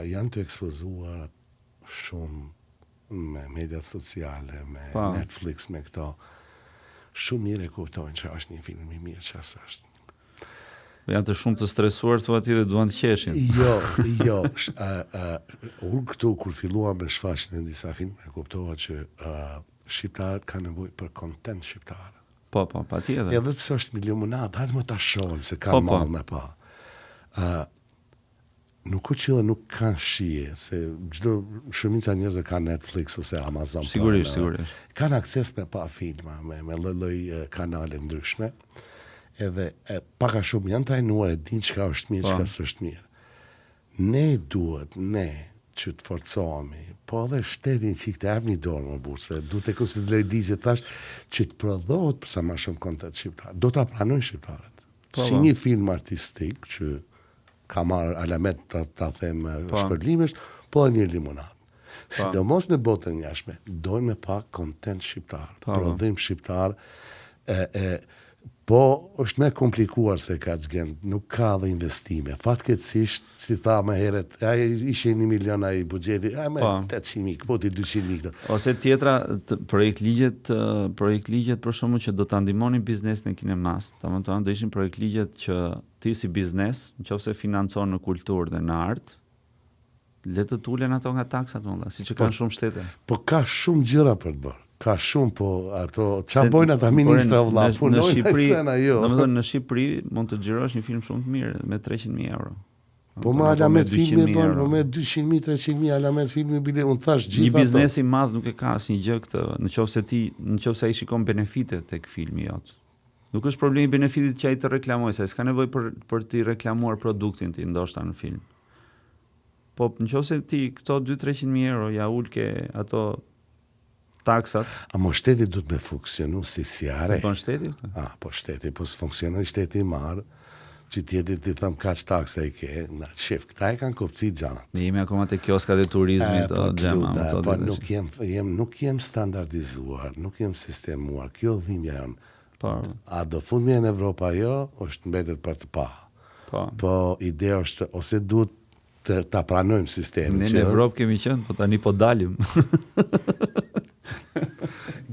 janë të ekspozuar shumë me mediat sociale, me Netflix, me këto. Shumë mirë e kuptojnë që është një film i mirë që asë është. Janë të shumë të stresuar thua ti dhe duan të qeshin. Jo. Unë këtu, kur filluam me shfaqjen e disa filme, e kuptova që shqiptarët kanë nevojë për kontent shqiptar. Po, patjetër. Edhe pse është milionat, hajde më ta shohim se kanë mall me pa. Nuk nuk kanë shije, se çdo shumica njerëzve kanë Netflix ose Amazon. Sigurisht. Kanë akses me pa filma, me lloj kanale ndryshme. Edhe paka shumë janë trajnuar, e din çka është mirë, çka s'është mirë. Ne duhet që të forcohemi, po edhe shtetin që të jap një dorë më burë, se duhet të konsideroj ligje tash që të prodhohet sa më shumë kontent shqiptar. Do ta pranojnë shqiptarët. Si një film artistik që ka marrë alamet ta them shpërblimesh, po një limonad. Sidomos në botën jashtme, dojmë me pak kontent shqiptar, prodhim shqiptar, po është më komplikuar se ka gjend, nuk ka dhe investime. Fatkeqësisht, si tha më herët, ishte 1 milion ai buxheti, me 800.000, po ti 200.000 këto. Ose tjetra projekt ligjet për shkakun që do ta ndihmonin biznesin e kinemas. Domethënë do ishin projekt ligjet që ti si biznes, nëse financon në kulturë dhe në art, le të tulen ato nga taksat, siç kanë shumë shtete. Po ka shumë gjëra për të bërë. Ka shumë, po ato çfarë bojnë ata ministra vëlla, punojnë në Shqipëri. Domethënë në Shqipëri mund të xhirosh një film shumë të mirë me 300.000 euro. Po më alamet filmi bën, po me 200.000, 300.000 alamet filmi bile, unë thash gjithë ato. Një biznes i madh nuk e ka asnjë gjë këtë, nëse ai shikon benefitet tek filmi jot. Nuk është problemi benefitit që ai të reklamojë, se s'ka nevojë për të reklamuar produktin ti ndoshta në film. Po nëse ti këto 200-300.000 euro ja ulke ato taksat. A mo shteti du të me funksionu si are? Po shteti? Po shteti, po së funksionoj shteti i marë, që tjeti të thëmë kaq taksa i ke, shef, këta e kanë kopci gjanat. Ne jemi akoma të kioskat e turizmit, po nuk jem standardizuar, nuk jem sistemuar, kjo dhimbja janë. A do fundmi e në Evropa jo, është mbetet për të pa. Po ide është, ose duhet ta pranojmë sistemin. Ne në Evropë kemi qenë, po tani po dalim.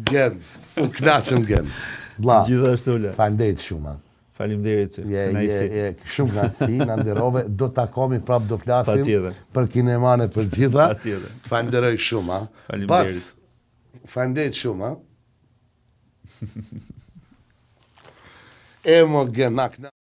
Gend, u knaqëm Gend. Gjithashtu le. Faleminderit shumë. Faleminderit. Je shumë knaqësi, na nderove, do të takomi prapë, do flasim për kineman e për gjitha. Të falenderoj shumë, Faleminderit. Faleminderit shumë, Emo Gend,